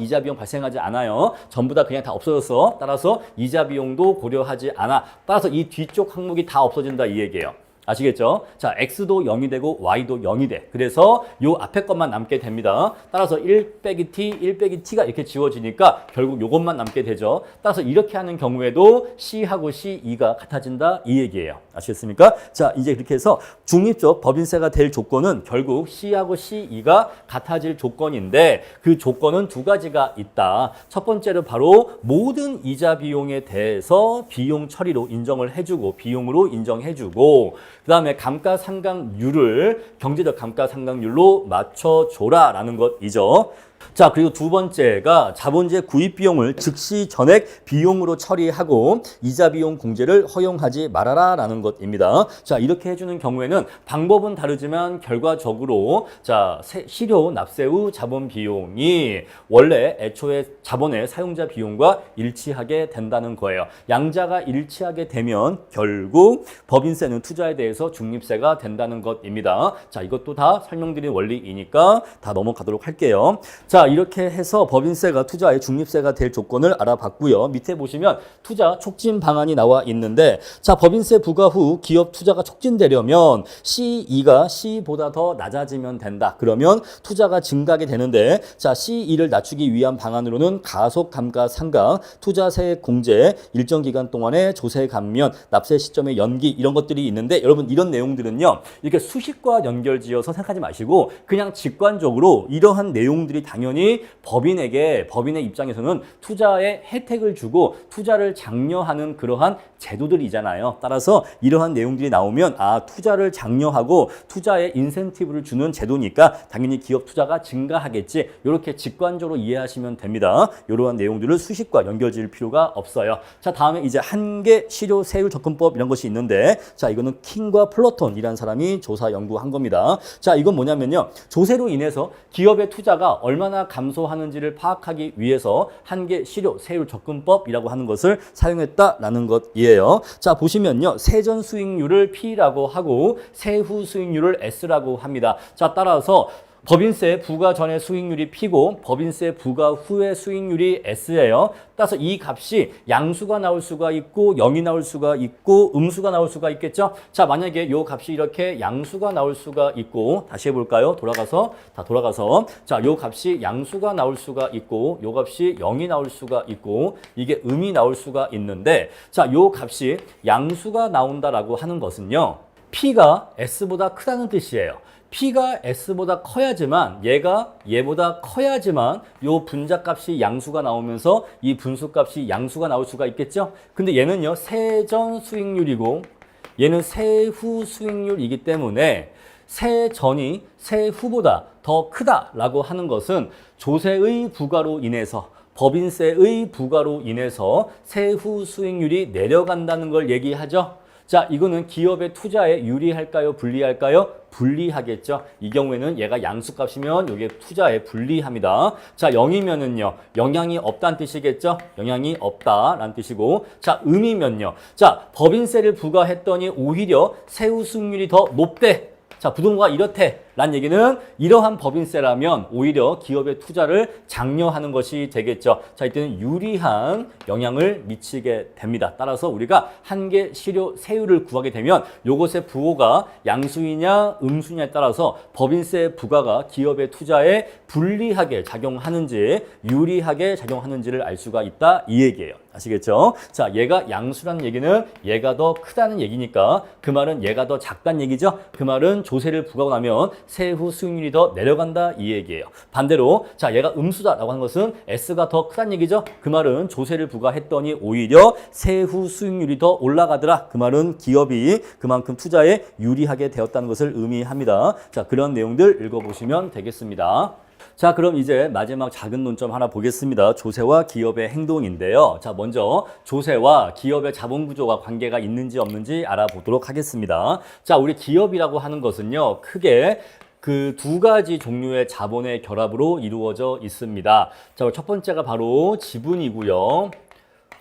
이자 비용 발생하지 않아요. 전부 다 그냥 다 없어졌어. 따라서 이자 비용도 고려하지 않아. 따라서 이 뒤쪽 항목이 다 없어진다 이 얘기예요. 아시겠죠? 자, X도 0이 되고 Y도 0이 돼. 그래서 요 앞에 것만 남게 됩니다. 따라서 1 빼기 T, 1 빼기 T가 이렇게 지워지니까 결국 요것만 남게 되죠. 따라서 이렇게 하는 경우에도 C하고 C2가 같아진다 이 얘기예요. 아시겠습니까? 자, 이제 이렇게 해서 중립적 법인세가 될 조건은 결국 C하고 C2가 같아질 조건인데 그 조건은 두 가지가 있다. 첫 번째로 바로 모든 이자 비용에 대해서 비용 처리로 인정을 해주고 비용으로 인정해주고 그 다음에 감가상각률을 경제적 감가상각률로 맞춰줘라 라는 것이죠. 자, 그리고 두 번째가 자본재 구입 비용을 즉시 전액 비용으로 처리하고 이자 비용 공제를 허용하지 말아라 라는 것입니다. 자, 이렇게 해주는 경우에는 방법은 다르지만 결과적으로 자, 실효 납세 후 자본 비용이 원래 애초에 자본의 사용자 비용과 일치하게 된다는 거예요. 양자가 일치하게 되면 결국 법인세는 투자에 대해서 중립세가 된다는 것입니다. 자, 이것도 다 설명드린 원리이니까 다 넘어가도록 할게요. 자, 이렇게 해서 법인세가 투자의 중립세가 될 조건을 알아봤고요. 밑에 보시면 투자 촉진 방안이 나와 있는데 자, 법인세 부과 후 기업 투자가 촉진되려면 C2가 C보다 더 낮아지면 된다. 그러면 투자가 증가하게 되는데 자, C2를 낮추기 위한 방안으로는 가속 감가상각, 투자세 공제, 일정 기간 동안의 조세 감면, 납세 시점의 연기 이런 것들이 있는데 여러분 이런 내용들은요. 이렇게 수식과 연결지어서 생각하지 마시고 그냥 직관적으로 이러한 내용들이 당연히 당연히 법인의 입장에서는 투자에 혜택을 주고 투자를 장려하는 그러한 제도들이잖아요. 따라서 이러한 내용들이 나오면 투자를 장려하고 투자에 인센티브를 주는 제도니까 당연히 기업 투자가 증가하겠지. 이렇게 직관적으로 이해하시면 됩니다. 이러한 내용들을 수식과 연결지을 필요가 없어요. 자, 다음에 이제 한계 실효 세율 접근법 이런 것이 있는데, 자, 이거는 킹과 플러톤이라는 사람이 조사 연구한 겁니다. 자, 이건 뭐냐면요. 조세로 인해서 기업의 투자가 얼마나 감소하는지를 파악하기 위해서 한계 실효 세율 접근법이라고 하는 것을 사용했다라는 것이에요. 자, 보시면요. 세전 수익률을 P라고 하고 세후 수익률을 S라고 합니다. 자, 따라서 법인세 부과 전의 수익률이 P고 법인세 부과 후의 수익률이 S예요. 따라서 이 값이 양수가 나올 수가 있고 0이 나올 수가 있고 음수가 나올 수가 있겠죠. 자, 만약에 이 값이 이렇게 양수가 나올 수가 있고, 다시 해볼까요? 돌아가서 자, 이 값이 양수가 나올 수가 있고 이 값이 0이 나올 수가 있고 이게 음이 나올 수가 있는데, 자, 이 값이 양수가 나온다라고 하는 것은요, P가 S보다 크다는 뜻이에요. P가 S보다 커야지만 얘보다 커야지만 요 분자값이 양수가 나오면서 이 분수값이 양수가 나올 수가 있겠죠. 근데 얘는요, 세전 수익률이고 얘는 세후 수익률이기 때문에 세전이 세후보다 더 크다라고 하는 것은 조세의 부과로 인해서 법인세의 부과로 인해서 세후 수익률이 내려간다는 걸 얘기하죠. 자, 이거는 기업의 투자에 유리할까요? 불리할까요? 불리하겠죠. 이 경우에는 얘가 양수값이면 이게 투자에 불리합니다. 자, 0이면은요, 영향이 없다는 뜻이겠죠. 영향이 없다라는 뜻이고, 자, 음이면요, 자, 법인세를 부과했더니 오히려 세후 수익률이 더 높대. 자, 부동과 이렇대 라는 얘기는 이러한 법인세라면 오히려 기업의 투자를 장려하는 것이 되겠죠. 자, 이때는 유리한 영향을 미치게 됩니다. 따라서 우리가 한계 실효 세율을 구하게 되면 요것의 부호가 양수이냐 음수냐에 따라서 법인세 부과가 기업의 투자에 불리하게 작용하는지 유리하게 작용하는지를 알 수가 있다, 이 얘기예요. 아시겠죠? 자, 얘가 양수라는 얘기는 얘가 더 크다는 얘기니까 그 말은 얘가 더 작다는 얘기죠. 그 말은 조세를 부과하고 나면 세후 수익률이 더 내려간다, 이 얘기예요. 반대로 자, 얘가 음수다라고 하는 것은 S가 더 크다는 얘기죠. 그 말은 조세를 부과했더니 오히려 세후 수익률이 더 올라가더라. 그 말은 기업이 그만큼 투자에 유리하게 되었다는 것을 의미합니다. 자, 그런 내용들 읽어보시면 되겠습니다. 자, 그럼 이제 마지막 작은 논점 하나 보겠습니다. 조세와 기업의 행동인데요. 자, 먼저 조세와 기업의 자본 구조가 관계가 있는지 없는지 알아보도록 하겠습니다. 자, 우리 기업이라고 하는 것은요, 크게 그 두 가지 종류의 자본의 결합으로 이루어져 있습니다. 자, 첫 번째가 바로 지분이고요.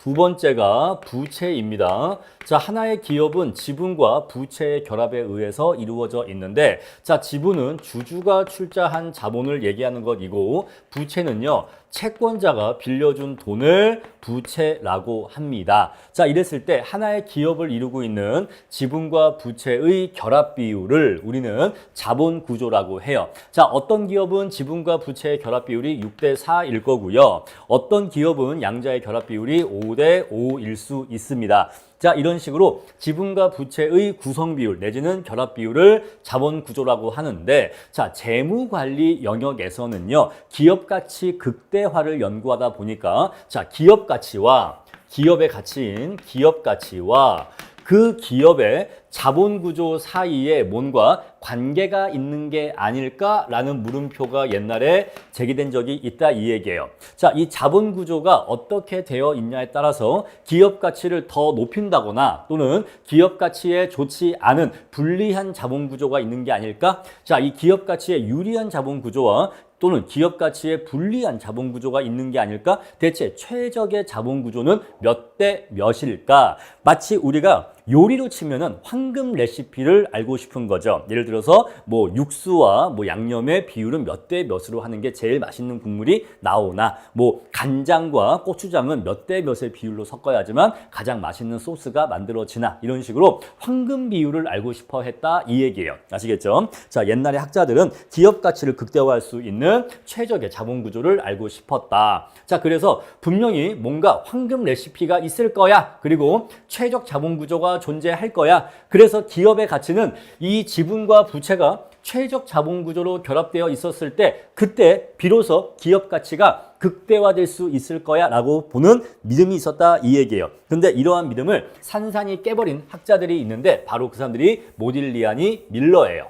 두 번째가 부채입니다. 자, 하나의 기업은 지분과 부채의 결합에 의해서 이루어져 있는데, 자, 지분은 주주가 출자한 자본을 얘기하는 것이고, 부채는요, 채권자가 빌려준 돈을 부채라고 합니다. 자, 이랬을 때 하나의 기업을 이루고 있는 지분과 부채의 결합 비율을 우리는 자본 구조라고 해요. 자, 어떤 기업은 지분과 부채의 결합 비율이 6대 4일 거고요. 어떤 기업은 양자의 결합 비율이 5대 5일 수 있습니다. 자, 이런 식으로 지분과 부채의 구성 비율 내지는 결합 비율을 자본 구조라고 하는데, 자, 재무 관리 영역에서는요, 기업 가치 극대화를 연구하다 보니까 자, 기업 가치와 기업의 가치인 기업 가치와 그 기업의 자본 구조 사이에 뭔가 관계가 있는 게 아닐까라는 물음표가 옛날에 제기된 적이 있다, 이 얘기예요. 자, 이 자본 구조가 어떻게 되어 있냐에 따라서 기업 가치를 더 높인다거나 또는 기업 가치에 좋지 않은 불리한 자본 구조가 있는 게 아닐까? 자, 이 기업 가치에 유리한 자본 구조와 또는 기업 가치에 불리한 자본 구조가 있는 게 아닐까? 대체 최적의 자본 구조는 몇 대 몇일까? 마치 우리가 요리로 치면은 황금 레시피를 알고 싶은 거죠. 예를 들어서 뭐 육수와 뭐 양념의 비율은 몇 대 몇으로 하는 게 제일 맛있는 국물이 나오나, 뭐 간장과 고추장은 몇 대 몇의 비율로 섞어야지만 가장 맛있는 소스가 만들어지나, 이런 식으로 황금 비율을 알고 싶어 했다, 이 얘기예요. 아시겠죠? 자, 옛날에 학자들은 기업 가치를 극대화할 수 있는 최적의 자본 구조를 알고 싶었다. 자, 그래서 분명히 뭔가 황금 레시피가 있을 거야. 그리고 최적 자본 구조가 존재할 거야. 그래서 기업의 가치는 이 지분과 부채가 최적 자본 구조로 결합되어 있었을 때 그때 비로소 기업 가치가 극대화될 수 있을 거야 라고 보는 믿음이 있었다 이 얘기예요. 근데 이러한 믿음을 산산이 깨버린 학자들이 있는데 바로 그 사람들이 모딜리아니 밀러예요.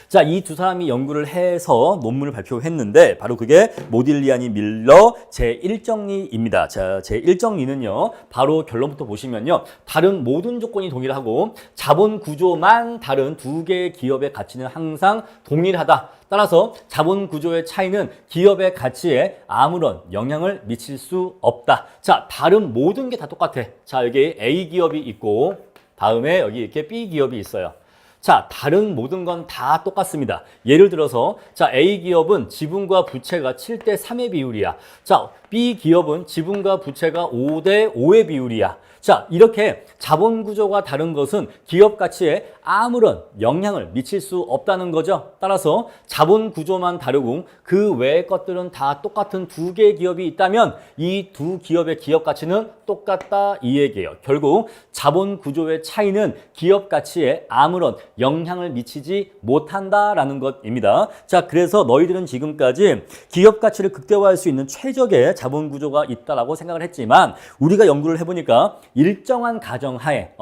자, 이 두 사람이 연구를 해서 논문을 발표했는데 바로 그게 모딜리아니 밀러 제1정리입니다. 자, 제1정리는요. 바로 결론부터 보시면요. 다른 모든 조건이 동일하고 자본 구조만 다른 두 개의 기업의 가치는 항상 동일하다. 따라서 자본 구조의 차이는 기업의 가치에 아무런 영향을 미칠 수 없다. 자, 다른 모든 게 다 똑같아. 자, 여기 A 기업이 있고 다음에 여기 이렇게 B 기업이 있어요. 자, 다른 모든 건 다 똑같습니다. 예를 들어서 자, A 기업은 지분과 부채가 7대 3의 비율이야. 자, B 기업은 지분과 부채가 5대 5의 비율이야. 자, 이렇게 자본 구조가 다른 것은 기업 가치에 아무런 영향을 미칠 수 없다는 거죠. 따라서 자본 구조만 다르고 그 외의 것들은 다 똑같은 두 개의 기업이 있다면 이 두 기업의 기업 가치는 똑같다 이 얘기예요. 결국 자본 구조의 차이는 기업 가치에 아무런 영향을 미치지 못한다라는 것입니다. 자, 그래서 너희들은 지금까지 기업 가치를 극대화할 수 있는 최적의 자본 구조가 있다라고 생각을 했지만 우리가 연구를 해보니까 일정한 가정하에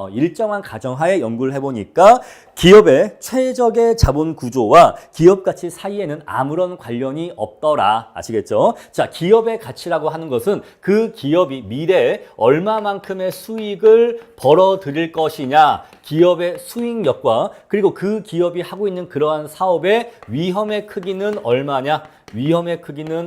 연구를 해보니까 기업의 최적의 자본 구조와 기업 가치 사이에는 아무런 관련이 없더라. 아시겠죠? 자, 기업의 가치라고 하는 것은 그 기업이 미래에 얼마만큼의 수익을 벌어들일 것이냐, 기업의 수익력과 그리고 그 기업이 하고 있는 그러한 사업의 위험의 크기는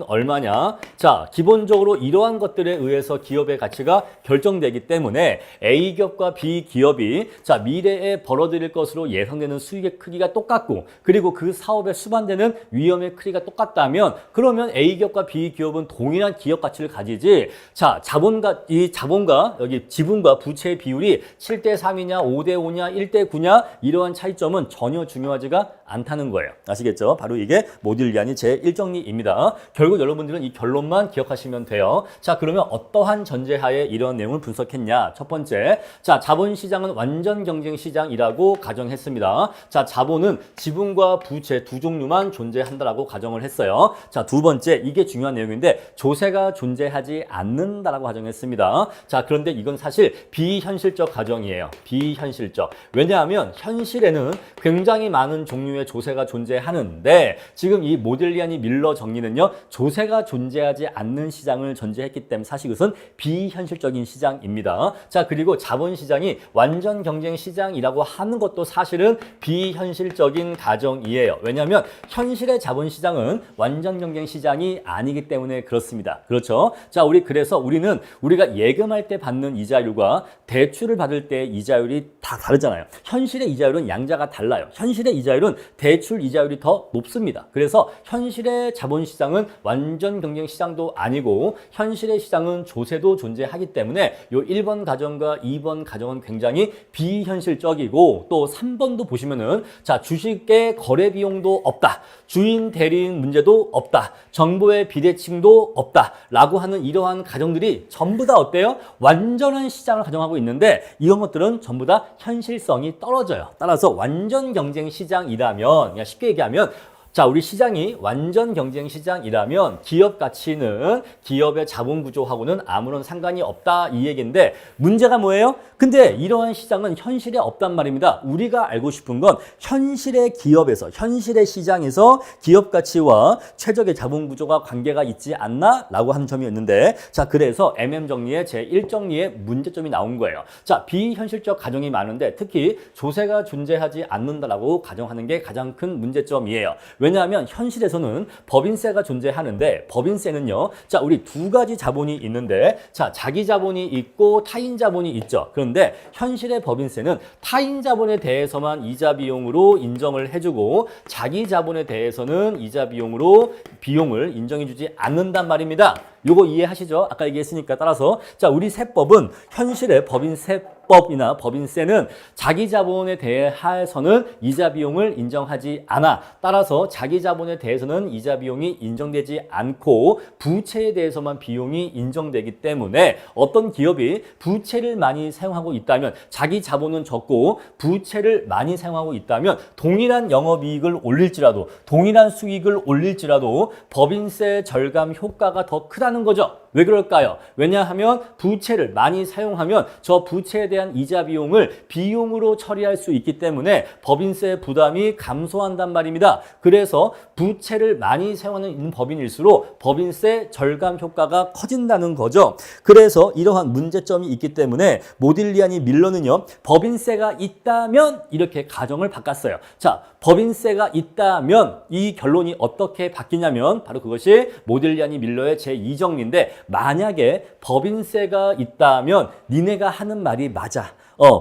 얼마냐, 자, 기본적으로 이러한 것들에 의해서 기업의 가치가 결정되기 때문에 A기업과 B기업이 자, 미래에 벌어들일 것으로 예상되는 수익의 크기가 똑같고 그리고 그 사업에 수반되는 위험의 크기가 똑같다면 그러면 A기업과 B기업은 동일한 기업 가치를 가지지. 자, 자본과 여기 지분과 부채의 비율이 7대 3이냐, 5대 5냐, 1대 9냐 이러한 차이점은 전혀 중요하지가 않다는 거예요. 아시겠죠? 바로 이게 모딜리아니 제1정리입니다. 결국 여러분들은 이 결론만 기억하시면 돼요. 자, 그러면 어떠한 전제하에 이런 내용을 분석했냐? 첫 번째, 자, 자본시장은 완전 경쟁 시장이라고 가정했습니다. 자, 자본은 지분과 부채 두 종류만 존재한다라고 가정을 했어요. 자, 두 번째, 이게 중요한 내용인데 조세가 존재하지 않는다라고 가정했습니다. 자, 그런데 이건 사실 비현실적 가정이에요. 비현실적. 왜냐하면 현실에는 굉장히 많은 종류의 조세가 존재하는데 지금 이 모딜리아니 밀러 정리는요. 조세가 존재하지 않는 시장을 전제했기 때문에 사실 그것은 비현실적인 시장입니다. 자, 그리고 자본시장이 완전 경쟁 시장이라고 하는 것도 사실은 비현실적인 가정이에요. 왜냐하면 현실의 자본시장은 완전 경쟁 시장이 아니기 때문에 그렇습니다. 그렇죠? 자, 그래서 우리가 예금할 때 받는 이자율과 대출을 받을 때 이자율이 다 다르잖아요. 현실의 이자율은 양자가 달라요. 현실의 이자율은 대출 이자율이 더 높습니다. 그래서 현실의 자본시장은 완전 경쟁 시장도 아니고 현실의 시장은 조세도 존재하기 때문에 요 1번 가정과 2번 가정은 굉장히 비현실적이고 또 3번도 보시면은 자, 주식의 거래 비용도 없다. 주인 대리인 문제도 없다. 정보의 비대칭도 없다. 라고 하는 이러한 가정들이 전부 다 어때요? 완전한 시장을 가정하고 있는데 이런 것들은 전부 다 현실성이 떨어져요. 따라서 완전 경쟁 시장이라면 그냥 쉽게 얘기하면 자, 우리 시장이 완전 경쟁 시장이라면 기업 가치는 기업의 자본 구조하고는 아무런 상관이 없다 이 얘기인데 문제가 뭐예요? 근데 이러한 시장은 현실에 없단 말입니다. 우리가 알고 싶은 건 현실의 기업에서, 현실의 시장에서 기업 가치와 최적의 자본 구조가 관계가 있지 않나? 라고 하는 점이었는데 자, 그래서 정리의 제1정리에 문제점이 나온 거예요. 자, 비현실적 가정이 많은데 특히 조세가 존재하지 않는다라고 가정하는 게 가장 큰 문제점이에요. 왜냐하면 현실에서는 법인세가 존재하는데 법인세는요. 자, 우리 두 가지 자본이 있는데 자, 자기 자본이 있고 타인 자본이 있죠. 그런데 현실의 법인세는 타인 자본에 대해서만 이자 비용으로 인정을 해주고 자기 자본에 대해서는 이자 비용을 인정해주지 않는단 말입니다. 요거 이해하시죠? 아까 얘기했으니까. 따라서 자, 우리 세법은 현실의 법인세법이나 법인세는 자기 자본에 대해서는 이자 비용을 인정하지 않아. 따라서 자기 자본에 대해서는 이자 비용이 인정되지 않고 부채에 대해서만 비용이 인정되기 때문에 어떤 기업이 부채를 많이 사용하고 있다면, 자기 자본은 적고 부채를 많이 사용하고 있다면 동일한 영업이익을 올릴지라도, 동일한 수익을 올릴지라도 법인세 절감 효과가 더 크다는 거죠. 왜 그럴까요? 왜냐하면 부채를 많이 사용하면 저 부채에 대한 이자 비용을 비용으로 처리할 수 있기 때문에 법인세 부담이 감소한단 말입니다. 그래서 부채를 많이 사용하는 법인일수록 법인세 절감 효과가 커진다는 거죠. 그래서 이러한 문제점이 있기 때문에 모딜리아니 밀러는요, 법인세가 있다면 이렇게 가정을 바꿨어요. 자, 법인세가 있다면 이 결론이 어떻게 바뀌냐면 바로 그것이 모딜리아니 밀러의 제2정리인데, 만약에 법인세가 있다면 니네가 하는 말이 맞아.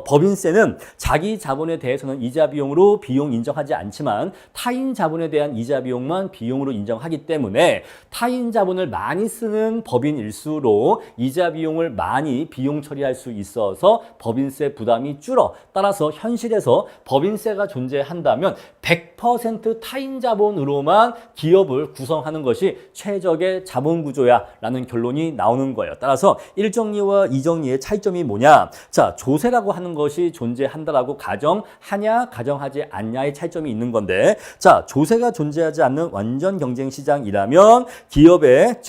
법인세는 자기 자본에 대해서는 이자 비용으로 비용 인정하지 않지만 타인 자본에 대한 이자 비용만 비용으로 인정하기 때문에 타인 자본을 많이 쓰는 법인일수록 이자 비용을 많이 비용 처리할 수 있어서 법인세 부담이 줄어. 따라서 현실에서 법인세가 존재한다면 100% 타인 자본으로만 기업을 구성하는 것이 최적의 자본 구조야 라는 결론이 나오는 거예요. 따라서 1정리와 2정리의 차이점이 뭐냐? 자, 조세라고 하는 것이 존재한다라고 가정하냐 가정하지 않냐의 차이점이 있는 건데, 자, 조세가 존재하지 않는 완전 경쟁 시장이라면 기업의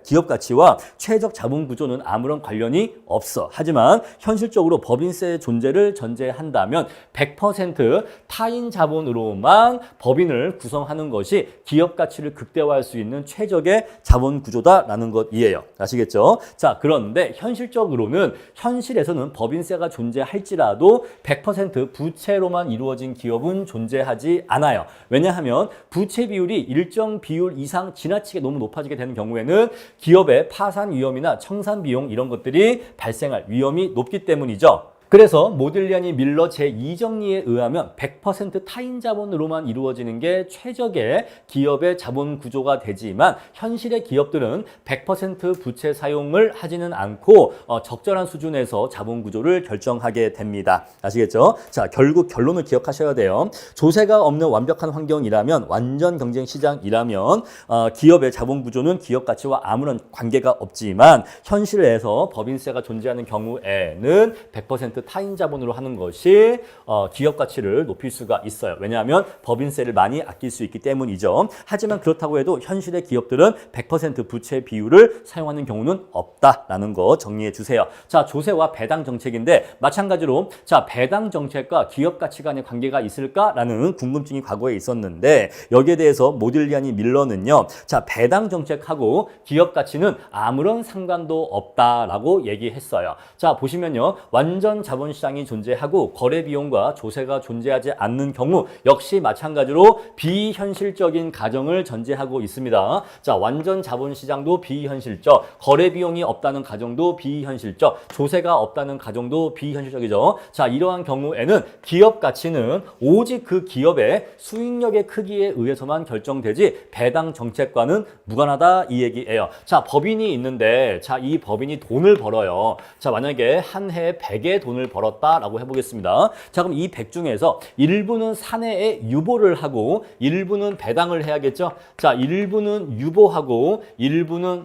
기업 가치와 최적 자본 구조는 아무런 관련이 없어. 하지만 현실적으로 법인세의 존재를 전제한다면 100% 타인 자본으로만 법인을 구성하는 것이 기업 가치를 극대화할 수 있는 최적의 자본 구조다라는 것이에요. 아시겠죠? 자, 그런데 현실에서는 법인세가 존재할지라도 100% 부채로만 이루어진 기업은 존재하지 않아요. 왜냐하면 부채 비율이 일정 비율 이상 지나치게 너무 높아지게 되는 경우에는 기업의 파산 위험이나 청산 비용 이런 것들이 발생할 위험이 높기 때문이죠. 그래서 모딜리아니 밀러 제2정리에 의하면 100% 타인 자본으로만 이루어지는 게 최적의 기업의 자본 구조가 되지만 현실의 기업들은 100% 부채 사용을 하지는 않고 적절한 수준에서 자본 구조를 결정하게 됩니다. 아시겠죠? 자, 결국 결론을 기억하셔야 돼요. 조세가 없는 완벽한 환경이라면, 완전 경쟁 시장이라면 기업의 자본 구조는 기업 가치와 아무런 관계가 없지만 현실에서 법인세가 존재하는 경우에는 100% 타인 자본으로 하는 것이 기업 가치를 높일 수가 있어요. 왜냐하면 법인세를 많이 아낄 수 있기 때문이죠. 하지만 그렇다고 해도 현실의 기업들은 100% 부채 비율을 사용하는 경우는 없다라는 거 정리해 주세요. 자, 조세와 배당 정책인데 마찬가지로 자, 배당 정책과 기업 가치 간의 관계가 있을까라는 궁금증이 과거에 있었는데 여기에 대해서 모딜리아니 밀러는요, 자, 배당 정책하고 기업 가치는 아무런 상관도 없다라고 얘기했어요. 자, 보시면요, 완전 자본시장이 존재하고 거래 비용과 조세가 존재하지 않는 경우 역시 마찬가지로 비현실적인 가정을 전제하고 있습니다. 자, 완전 자본시장도 비현실적, 거래 비용이 없다는 가정도 비현실적, 조세가 없다는 가정도 비현실적이죠. 자, 이러한 경우에는 기업 가치는 오직 그 기업의 수익력의 크기에 의해서만 결정되지 배당 정책과는 무관하다 이 얘기예요. 자, 법인이 있는데 자, 이 법인이 돈을 벌어요. 자, 만약에 한 해에 100의 돈을 벌었다라고 해보겠습니다. 자, 그럼 이 100 중에서 일부는 사내에 유보를 하고 일부는 배당을 해야겠죠. 자, 일부는 유보하고 일부는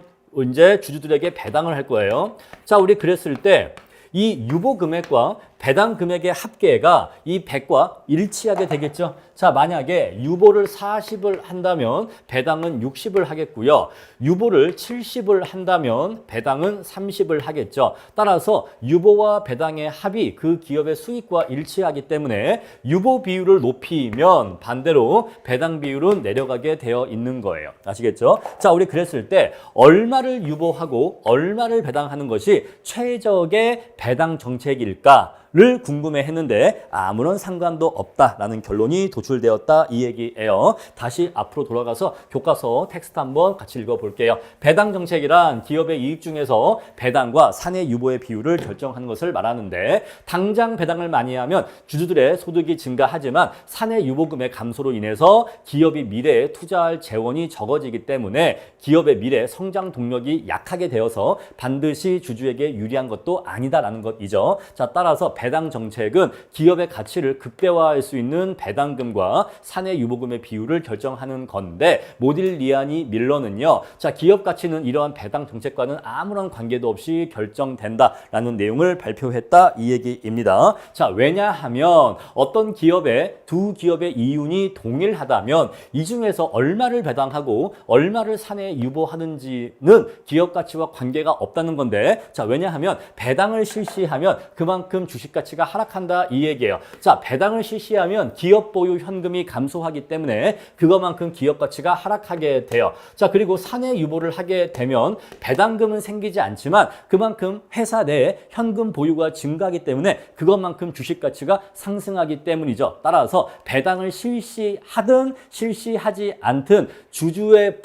이제 주주들에게 배당을 할 거예요. 자, 우리 그랬을 때 이 유보 금액과 배당 금액의 합계가 이 100과 일치하게 되겠죠. 자, 만약에 유보를 40을 한다면 배당은 60을 하겠고요. 유보를 70을 한다면 배당은 30을 하겠죠. 따라서 유보와 배당의 합이 그 기업의 수익과 일치하기 때문에 유보 비율을 높이면 반대로 배당 비율은 내려가게 되어 있는 거예요. 아시겠죠? 자, 우리 그랬을 때 얼마를 유보하고 얼마를 배당하는 것이 최적의 배당 정책일까? 를 궁금해했는데 아무런 상관도 없다라는 결론이 도출되었다 이 얘기예요. 다시 앞으로 돌아가서 교과서 텍스트 한번 같이 읽어볼게요. 배당 정책이란 기업의 이익 중에서 배당과 사내 유보의 비율을 결정하는 것을 말하는데 당장 배당을 많이 하면 주주들의 소득이 증가하지만 사내 유보금의 감소로 인해서 기업이 미래에 투자할 재원이 적어지기 때문에 기업의 미래 성장 동력이 약하게 되어서 반드시 주주에게 유리한 것도 아니다라는 것이죠. 자, 따라서 배당 정책은 기업의 가치를 극대화할 수 있는 배당금과 사내 유보금의 비율을 결정하는 건데 모딜리아니 밀러는요. 자, 기업 가치는 이러한 배당 정책과는 아무런 관계도 없이 결정된다라는 내용을 발표했다 이 얘기입니다. 자, 왜냐하면 어떤 기업의 두 기업의 이윤이 동일하다면 이 중에서 얼마를 배당하고 얼마를 사내에 유보하는지는 기업 가치와 관계가 없다는 건데 자, 왜냐하면 배당을 실시하면 그만큼 주식 가치가 하락한다 이 얘기예요. 자, 배당을 실시하면 기업 보유 현금이 감소하기 때문에 그것만큼 기업 가치가 하락하게 돼요. 자, 그리고 사내 유보를 하게 되면 배당금은 생기지 않지만 그만큼 회사 내에 현금 보유가 증가하기 때문에 그것만큼 주식 가치가 상승하기 때문이죠. 따라서 배당을 실시하든 실시하지 않든 주주의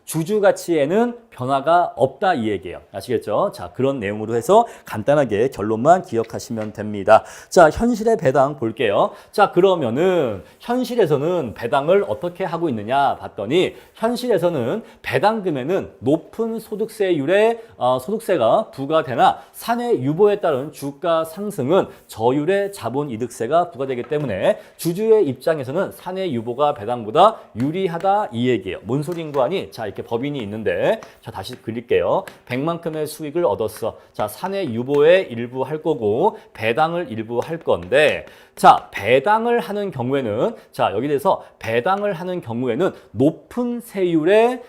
주주 가치에는 변화가 없다 이 얘기예요. 아시겠죠? 자, 그런 내용으로 해서 간단하게 결론만 기억하시면 됩니다. 자, 현실의 배당 볼게요. 자, 그러면은 현실에서는 배당을 어떻게 하고 있느냐 봤더니 현실에서는 배당금에는 높은 소득세율의 소득세가 부과되나 사내 유보에 따른 주가 상승은 저율의 자본이득세가 부과되기 때문에 주주의 입장에서는 사내 유보가 배당보다 유리하다 이 얘기예요. 뭔 소리인 거 아니? 자, 이렇게 법인이 있는데 자, 다시 그릴게요. 100만큼의 수익을 얻었어. 자, 사내 유보에 일부 할 거고 배당을 일부 할 건데 자, 배당을 하는 경우에는 자, 여기 대해서 배당을 하는 경우에는 높은 세율의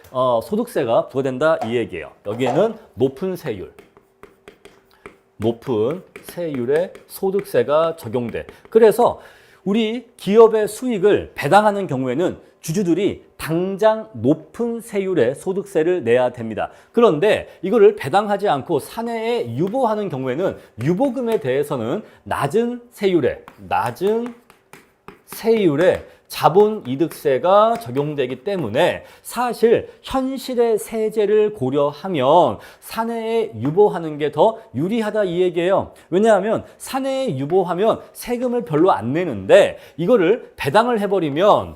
소득세가 부과된다 이 얘기예요. 여기에는 높은 세율의 소득세가 적용돼. 그래서 우리 기업의 수익을 배당하는 경우에는 주주들이 당장 높은 세율의 소득세를 내야 됩니다. 그런데 이거를 배당하지 않고 사내에 유보하는 경우에는 유보금에 대해서는 낮은 세율의 자본이득세가 적용되기 때문에 사실 현실의 세제를 고려하면 사내에 유보하는 게 더 유리하다 이 얘기예요. 왜냐하면 사내에 유보하면 세금을 별로 안 내는데 이거를 배당을 해버리면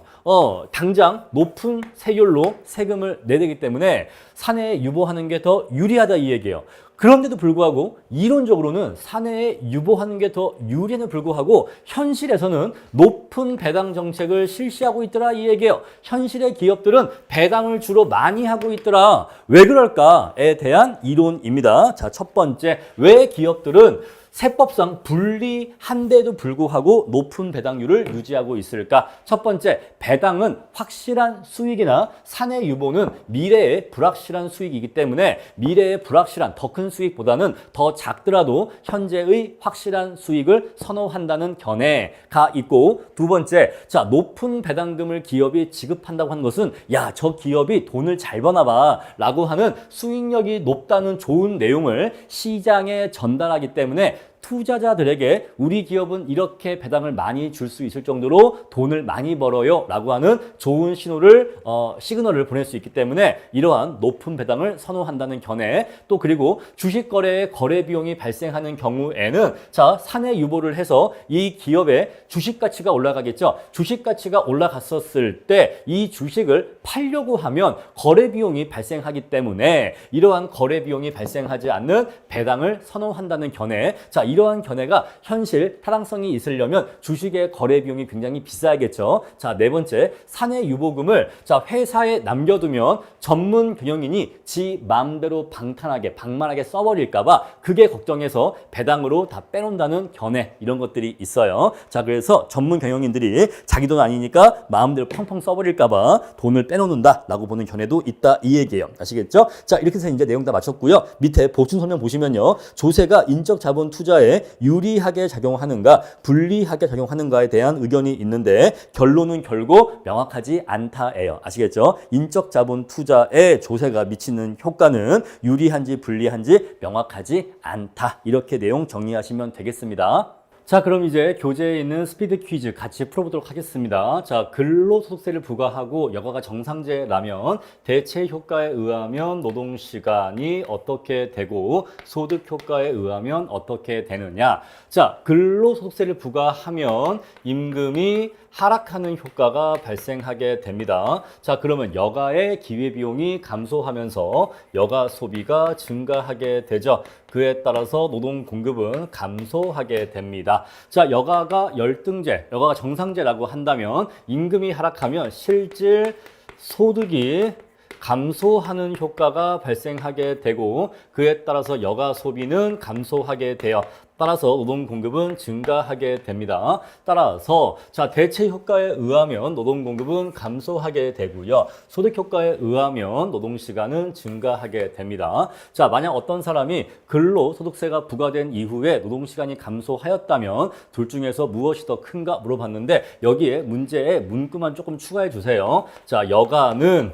당장 높은 세율로 세금을 내야 되기 때문에 사내에 유보하는 게 더 유리하다 이 얘기예요. 그런데도 불구하고 이론적으로는 사내에 유보하는 게 더 유리에도 불구하고 현실에서는 높은 배당 정책을 실시하고 있더라 이 얘기예요. 현실의 기업들은 배당을 주로 많이 하고 있더라. 왜 그럴까에 대한 이론입니다. 자, 첫 번째, 왜 기업들은 세법상 불리한데도 불구하고 높은 배당률을 유지하고 있을까? 첫 번째, 배당은 확실한 수익이나 사내 유보는 미래의 불확실한 수익이기 때문에 미래의 불확실한 더 큰 수익보다는 더 작더라도 현재의 확실한 수익을 선호한다는 견해가 있고 두 번째, 자, 높은 배당금을 기업이 지급한다고 하는 것은 야, 저 기업이 돈을 잘 버나 봐 라고 하는 수익력이 높다는 좋은 내용을 시장에 전달하기 때문에 투자자들에게 우리 기업은 이렇게 배당을 많이 줄 수 있을 정도로 돈을 많이 벌어요 라고 하는 좋은 시그널을 보낼 수 있기 때문에 이러한 높은 배당을 선호한다는 견해. 또 그리고 주식 거래에 거래 비용이 발생하는 경우에는 자, 사내 유보를 해서 이 기업의 주식 가치가 올라가겠죠. 주식 가치가 올라갔었을 때 이 주식을 팔려고 하면 거래 비용이 발생하기 때문에 이러한 거래 비용이 발생하지 않는 배당을 선호한다는 견해. 자, 이러한 견해가 현실 타당성이 있으려면 주식의 거래 비용이 굉장히 비싸겠죠. 자, 네 번째, 사내 유보금을 자, 회사에 남겨두면 전문 경영인이 지 마음대로 방만하게 써버릴까봐 그게 걱정해서 배당으로 다 빼놓는다는 견해, 이런 것들이 있어요. 자, 그래서 전문 경영인들이 자기 돈 아니니까 마음대로 펑펑 써버릴까봐 돈을 빼놓는다라고 보는 견해도 있다 이 얘기예요. 아시겠죠? 자, 이렇게 해서 이제 내용 다 마쳤고요. 밑에 보충 설명 보시면요, 조세가 인적 자본 투자에 유리하게 작용하는가 불리하게 작용하는가에 대한 의견이 있는데 결론은 결국 명확하지 않다예요. 아시겠죠? 인적 자본 투자에 조세가 미치는 효과는 유리한지 불리한지 명확하지 않다. 이렇게 내용 정리하시면 되겠습니다. 자, 그럼 이제 교재에 있는 스피드 퀴즈 같이 풀어보도록 하겠습니다. 자, 근로소득세를 부과하고 여가가 정상제라면 대체 효과에 의하면 노동시간이 어떻게 되고 소득 효과에 의하면 어떻게 되느냐. 자, 근로소득세를 부과하면 임금이 하락하는 효과가 발생하게 됩니다. 자, 그러면 여가의 기회비용이 감소하면서 여가 소비가 증가하게 되죠. 그에 따라서 노동 공급은 감소하게 됩니다. 자, 여가가 열등제, 여가가 정상제라고 한다면 임금이 하락하면 실질 소득이 감소하는 효과가 발생하게 되고 그에 따라서 여가 소비는 감소하게 되어 따라서 노동 공급은 증가하게 됩니다. 따라서 자, 대체 효과에 의하면 노동 공급은 감소하게 되고요. 소득 효과에 의하면 노동 시간은 증가하게 됩니다. 자, 만약 어떤 사람이 근로소득세가 부과된 이후에 노동 시간이 감소하였다면 둘 중에서 무엇이 더 큰가 물어봤는데 여기에 문제에 문구만 조금 추가해 주세요. 자, 여가는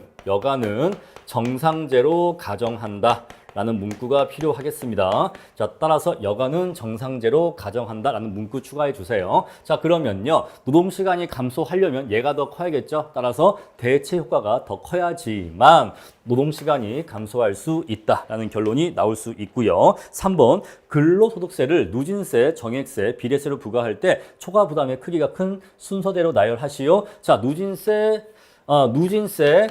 정상제로 가정한다. 라는 문구가 필요하겠습니다. 자, 따라서 여가는 정상제로 가정한다 라는 문구 추가해 주세요. 자, 그러면요. 노동시간이 감소하려면 얘가 더 커야겠죠. 따라서 대체 효과가 더 커야지만 노동시간이 감소할 수 있다 라는 결론이 나올 수 있고요. 3번 근로소득세를 누진세, 정액세, 비례세로 부과할 때 초과 부담의 크기가 큰 순서대로 나열하시오. 자, 누진세,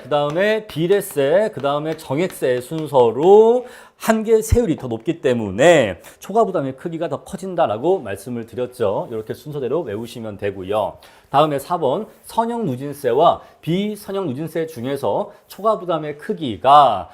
그 다음에 비례세, 그 다음에 정액세 순서로 한 개 세율이 더 높기 때문에 초과 부담의 크기가 더 커진다라고 말씀을 드렸죠. 이렇게 순서대로 외우시면 되고요. 다음에 4번 선형 누진세와 비선형 누진세 중에서 초과 부담의 크기가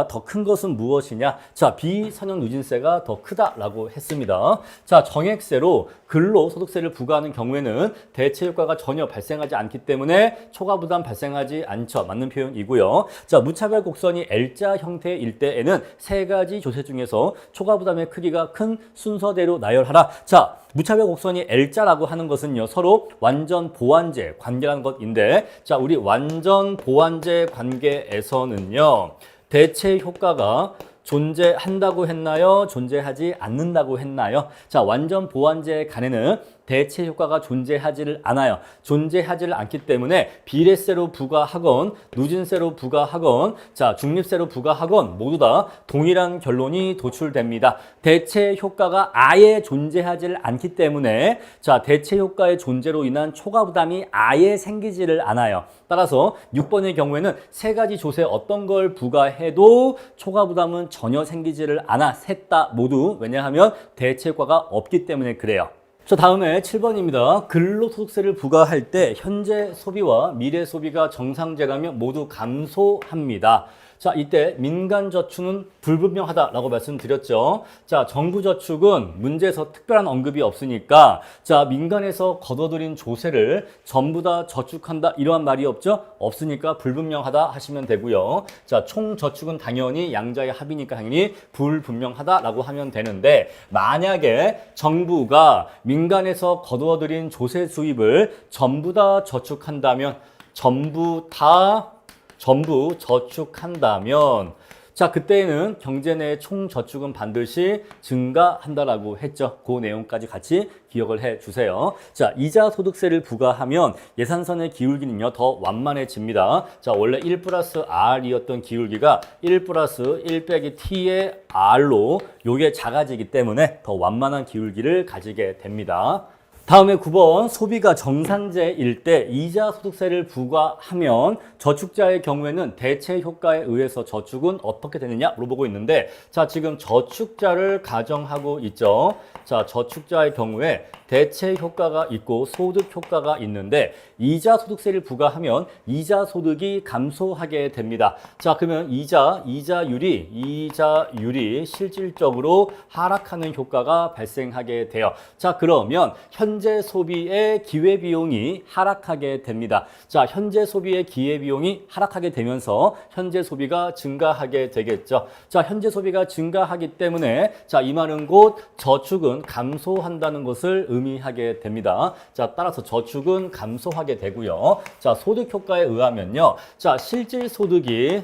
더 큰 것은 무엇이냐? 자, 비선형 누진세가 더 크다라고 했습니다. 자, 정액세로 근로소득세를 부과하는 경우에는 대체 효과가 전혀 발생하지 않기 때문에 초과 부담 발생하지 않죠. 맞는 표현이고요. 자, 무차별 곡선이 L자 형태일 때에는 세 가지 조세 중에서 초과 부담의 크기가 큰 순서대로 나열하라. 자, 무차별 곡선이 L자라고 하는 것은요, 서로 완전 보완제 관계라는 것인데, 자, 우리 완전 보완제 관계에서는요, 대체 효과가 존재한다고 했나요? 존재하지 않는다고 했나요? 자, 완전 보완제 간에는 대체 효과가 존재하지를 않아요. 존재하지를 않기 때문에 비례세로 부과하건 누진세로 부과하건 자, 중립세로 부과하건 모두 다 동일한 결론이 도출됩니다. 대체 효과가 아예 존재하지를 않기 때문에 자, 대체 효과의 존재로 인한 초과 부담이 아예 생기지를 않아요. 따라서 6번의 경우에는 세 가지 조세 어떤 걸 부과해도 초과 부담은 전혀 생기지를 않아. 셋 다 모두. 왜냐하면 대체 효과가 없기 때문에 그래요. 자, 다음에 7번입니다. 근로소득세를 부과할 때 현재 소비와 미래 소비가 정상제라면 모두 감소합니다. 자, 이때 민간저축은 불분명하다라고 말씀드렸죠. 자, 정부저축은 문제에서 특별한 언급이 없으니까 자, 민간에서 걷어들인 조세를 전부 다 저축한다 이러한 말이 없죠. 없으니까 불분명하다 하시면 되고요. 자, 총저축은 당연히 양자의 합이니까 당연히 불분명하다라고 하면 되는데 만약에 정부가 민간에서 거두어들인 조세 수입을 전부 다 저축한다면 전부 저축한다면 자, 그때는 경제 내 총저축은 반드시 증가한다라고 했죠. 그 내용까지 같이 기억을 해 주세요. 자, 이자 소득세를 부과하면 예산선의 기울기는요, 더 완만해집니다. 자, 원래 1 플러스 R이었던 기울기가 1 플러스 1 빼기 T의 R로 요게 작아지기 때문에 더 완만한 기울기를 가지게 됩니다. 다음에 9번 소비가 정상제일 때 이자 소득세를 부과하면 저축자의 경우에는 대체 효과에 의해서 저축은 어떻게 되느냐 물어보고 있는데 자, 지금 저축자를 가정하고 있죠. 자, 저축자의 경우에 대체 효과가 있고 소득 효과가 있는데 이자 소득세를 부과하면 이자 소득이 감소하게 됩니다. 자, 그러면 이자율이 실질적으로 하락하는 효과가 발생하게 돼요. 자, 그러면 현재 소비의 기회비용이 하락하게 됩니다. 자, 현재 소비의 기회비용이 하락하게 되면서 현재 소비가 증가하게 되겠죠. 자, 현재 소비가 증가하기 때문에 자, 이 말은 곧 저축은 감소한다는 것을 의미하게 됩니다. 자, 따라서 저축은 감소하게 되고요. 자, 소득 효과에 의하면요. 자, 실질 소득이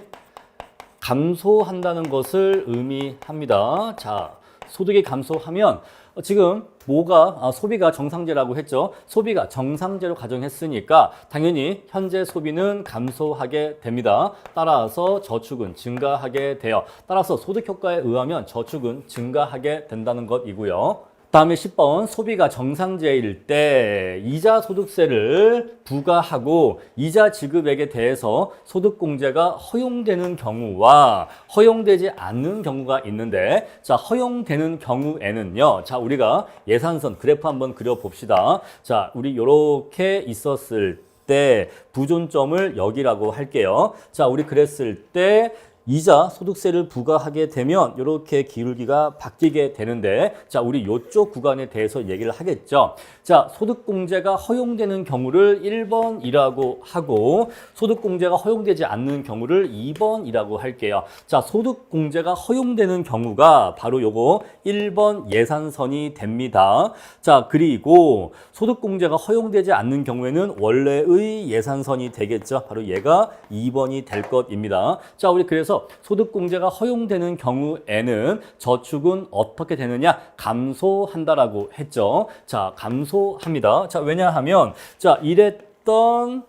감소한다는 것을 의미합니다. 자, 소득이 감소하면 지금 뭐가 소비가 정상제라고 했죠. 소비가 정상제로 가정했으니까 당연히 현재 소비는 감소하게 됩니다. 따라서 저축은 증가하게 돼요. 따라서 소득 효과에 의하면 저축은 증가하게 된다는 것이고요. 다음에 10번 소비가 정상제일 때 이자 소득세를 부과하고 이자 지급액에 대해서 소득공제가 허용되는 경우와 허용되지 않는 경우가 있는데 자 허용되는 경우에는요. 자 우리가 예산선 그래프 한번 그려봅시다. 자 우리 이렇게 있었을 때 부존점을 여기라고 할게요. 자 우리 그랬을 때 이자 소득세를 부과하게 되면 이렇게 기울기가 바뀌게 되는데 자 우리 이쪽 구간에 대해서 얘기를 하겠죠. 자 소득공제가 허용되는 경우를 1번이라고 하고 소득공제가 허용되지 않는 경우를 2번이라고 할게요. 자 소득공제가 허용되는 경우가 바로 요거 1번 예산선이 됩니다. 자 그리고 소득공제가 허용되지 않는 경우에는 원래의 예산선이 되겠죠. 바로 얘가 2번이 될 것입니다. 자 우리 그래서 소득공제가 허용되는 경우에는 저축은 어떻게 되느냐? 감소한다라고 했죠. 자, 감소합니다. 자, 왜냐하면 자, 이랬던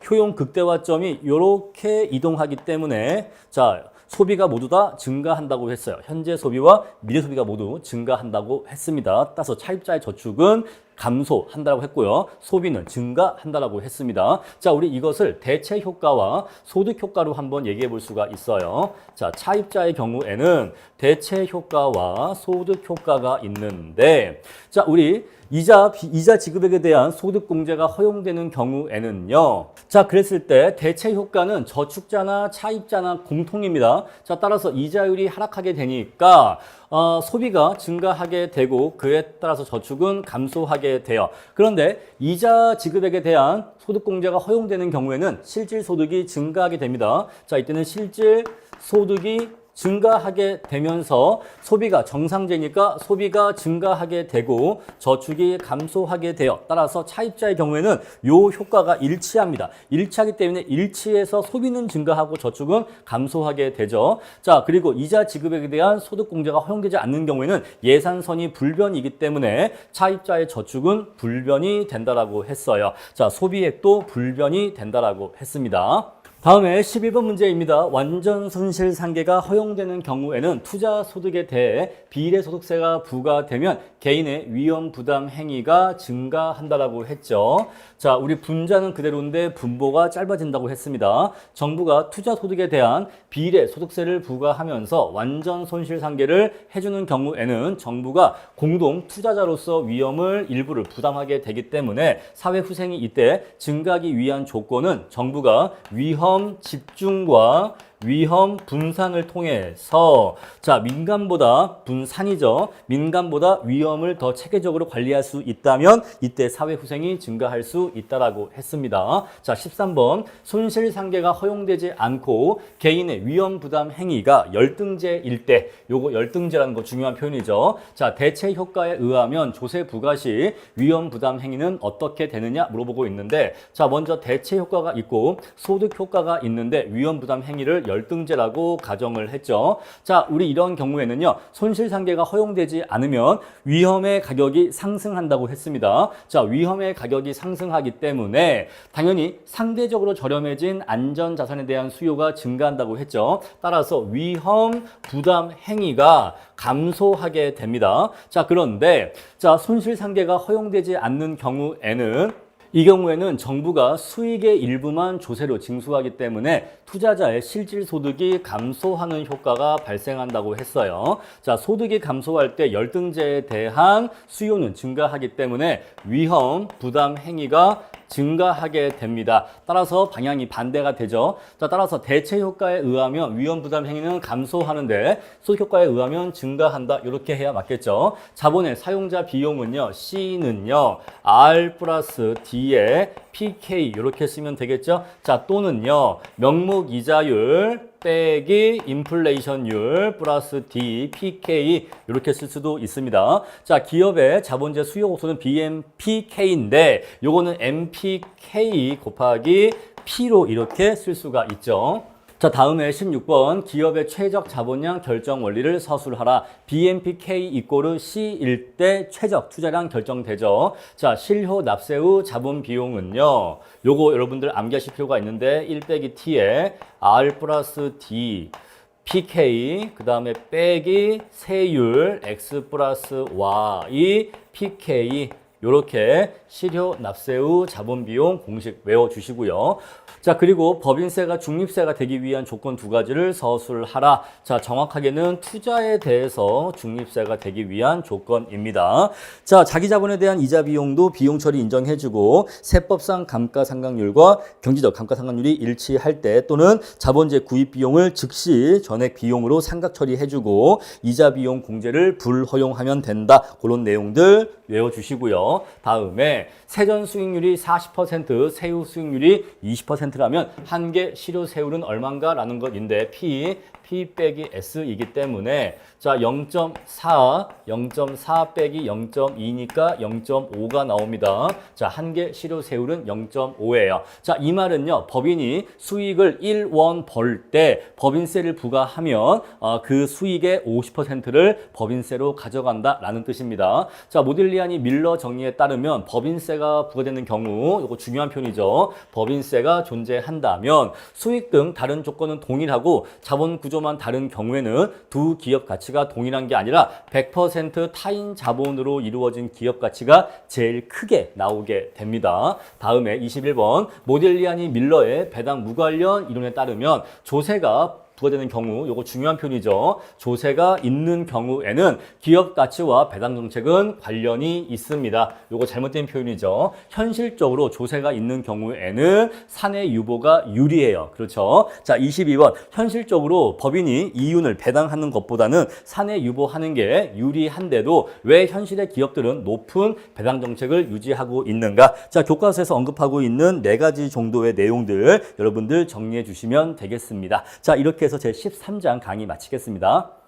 효용 극대화점이 이렇게 이동하기 때문에 자, 소비가 모두 다 증가한다고 했어요. 현재 소비와 미래 소비가 모두 증가한다고 했습니다. 따라서 차입자의 저축은 감소한다고 했고요. 소비는 증가한다고 했습니다. 자, 우리 이것을 대체 효과와 소득 효과로 한번 얘기해 볼 수가 있어요. 자, 차입자의 경우에는 대체 효과와 소득 효과가 있는데 자, 우리 이자 지급액에 대한 소득공제가 허용되는 경우에는요. 자, 그랬을 때 대체 효과는 저축자나 차입자나 공통입니다. 자, 따라서 이자율이 하락하게 되니까 소비가 증가하게 되고 그에 따라서 저축은 감소하게 돼요. 그런데 이자 지급액에 대한 소득공제가 허용되는 경우에는 실질 소득이 증가하게 됩니다. 자, 이때는 실질 소득이 증가하게 되면서 소비가 정상제니까 소비가 증가하게 되고 저축이 감소하게 돼요. 따라서 차입자의 경우에는 요 효과가 일치합니다. 일치하기 때문에 일치해서 소비는 증가하고 저축은 감소하게 되죠. 자, 그리고 이자 지급액에 대한 소득공제가 허용되지 않는 경우에는 예산선이 불변이기 때문에 차입자의 저축은 불변이 된다라고 했어요. 자, 소비액도 불변이 된다라고 했습니다. 다음에 11번 문제입니다. 완전 손실 상계가 허용되는 경우에는 투자 소득에 대해 비례 소득세가 부과되면 개인의 위험 부담 행위가 증가한다라고 했죠. 자, 우리 분자는 그대로인데 분모가 짧아진다고 했습니다. 정부가 투자 소득에 대한 비례 소득세를 부과하면서 완전 손실 상계를 해주는 경우에는 정부가 공동 투자자로서 위험을 일부를 부담하게 되기 때문에 사회 후생이 이때 증가하기 위한 조건은 정부가 위험 집중과 위험 분산을 통해서 자 민간보다 분산이죠. 민간보다 위험을 더 체계적으로 관리할 수 있다면 이때 사회 후생이 증가할 수 있다라고 했습니다. 자 13번 손실 상계가 허용되지 않고 개인의 위험 부담 행위가 열등제일 때 요거 열등제라는 거 중요한 표현이죠. 자 대체 효과에 의하면 조세 부과 시 위험 부담 행위는 어떻게 되느냐 물어보고 있는데 자 먼저 대체 효과가 있고 소득 효과가 있는데 위험 부담 행위를 열등제라고 가정을 했죠. 자, 우리 이런 경우에는요. 손실상계가 허용되지 않으면 위험의 가격이 상승한다고 했습니다. 자, 위험의 가격이 상승하기 때문에 당연히 상대적으로 저렴해진 안전자산에 대한 수요가 증가한다고 했죠. 따라서 위험 부담 행위가 감소하게 됩니다. 자, 그런데 자, 손실상계가 허용되지 않는 경우에는 이 경우에는 정부가 수익의 일부만 조세로 징수하기 때문에 투자자의 실질 소득이 감소하는 효과가 발생한다고 했어요. 자, 소득이 감소할 때 열등제에 대한 수요는 증가하기 때문에 위험 부담 행위가 증가하게 됩니다. 따라서 방향이 반대가 되죠. 자, 따라서 대체 효과에 의하면 위험 부담 행위는 감소하는데 소득 효과에 의하면 증가한다. 이렇게 해야 맞겠죠. 자본의 사용자 비용은요. C는요. R 플러스 D에 PK 이렇게 쓰면 되겠죠. 자, 또는요. 명목 이자율 빼기 인플레이션율 플러스 D, PK 이렇게 쓸 수도 있습니다. 자, 기업의 자본재 수요 고소는 BMPK인데 요거는 MPK 곱하기 P로 이렇게 쓸 수가 있죠. 자, 다음에 16번 기업의 최적 자본량 결정 원리를 서술하라. BMPK 이꼬르 C일 때 최적 투자량 결정되죠. 자, 실효 납세 후 자본 비용은요. 요거 여러분들 암기하실 필요가 있는데 1 빼기 T에 R 플러스 D PK 그 다음에 빼기 세율 X 플러스 Y PK 요렇게 실효 납세 후 자본 비용 공식 외워주시고요. 자, 그리고 법인세가 중립세가 되기 위한 조건 두 가지를 서술하라. 자, 정확하게는 투자에 대해서 중립세가 되기 위한 조건입니다. 자, 자기 자본에 대한 이자 비용도 비용 처리 인정해주고 세법상 감가상각률과 경제적 감가상각률이 일치할 때 또는 자본재 구입 비용을 즉시 전액 비용으로 상각 처리해주고 이자 비용 공제를 불허용하면 된다. 그런 내용들 외워주시고요. 다음에 세전 수익률이 40%, 세후 수익률이 20%라면 한계 실효 세율은 얼마인가 라는 것인데 P 빼기 S이기 때문에 자 0.4 빼기 0.2니까 0.5가 나옵니다. 자, 한계 실효 세율은 0.5예요. 자, 이 말은요. 법인이 수익을 1원 벌 때 법인세를 부과하면 그 수익의 50%를 법인세로 가져간다라는 뜻입니다. 자, 모딜리아니 밀러 정의에 따르면 법인세가 부과되는 경우 이거 중요한 표현이죠. 법인세가 존재한다면 수익 등 다른 조건은 동일하고 자본 구조만 다른 경우에는 두 기업 가치가 동일한 게 아니라 100% 타인 자본으로 이루어진 기업 가치가 제일 크게 나오게 됩니다. 다음에 21번 모딜리아니 밀러의 배당 무관련 이론에 따르면 조세가 부과되는 경우, 요거 중요한 표현이죠. 조세가 있는 경우에는 기업 가치와 배당 정책은 관련이 있습니다. 요거 잘못된 표현이죠. 현실적으로 조세가 있는 경우에는 사내 유보가 유리해요. 그렇죠? 자, 22번. 현실적으로 법인이 이윤을 배당하는 것보다는 사내 유보하는 게 유리한데도 왜 현실의 기업들은 높은 배당 정책을 유지하고 있는가? 자, 교과서에서 언급하고 있는 4가지 정도의 내용들 여러분들 정리해 주시면 되겠습니다. 자, 이렇게 해서 제 13장 강의 마치겠습니다.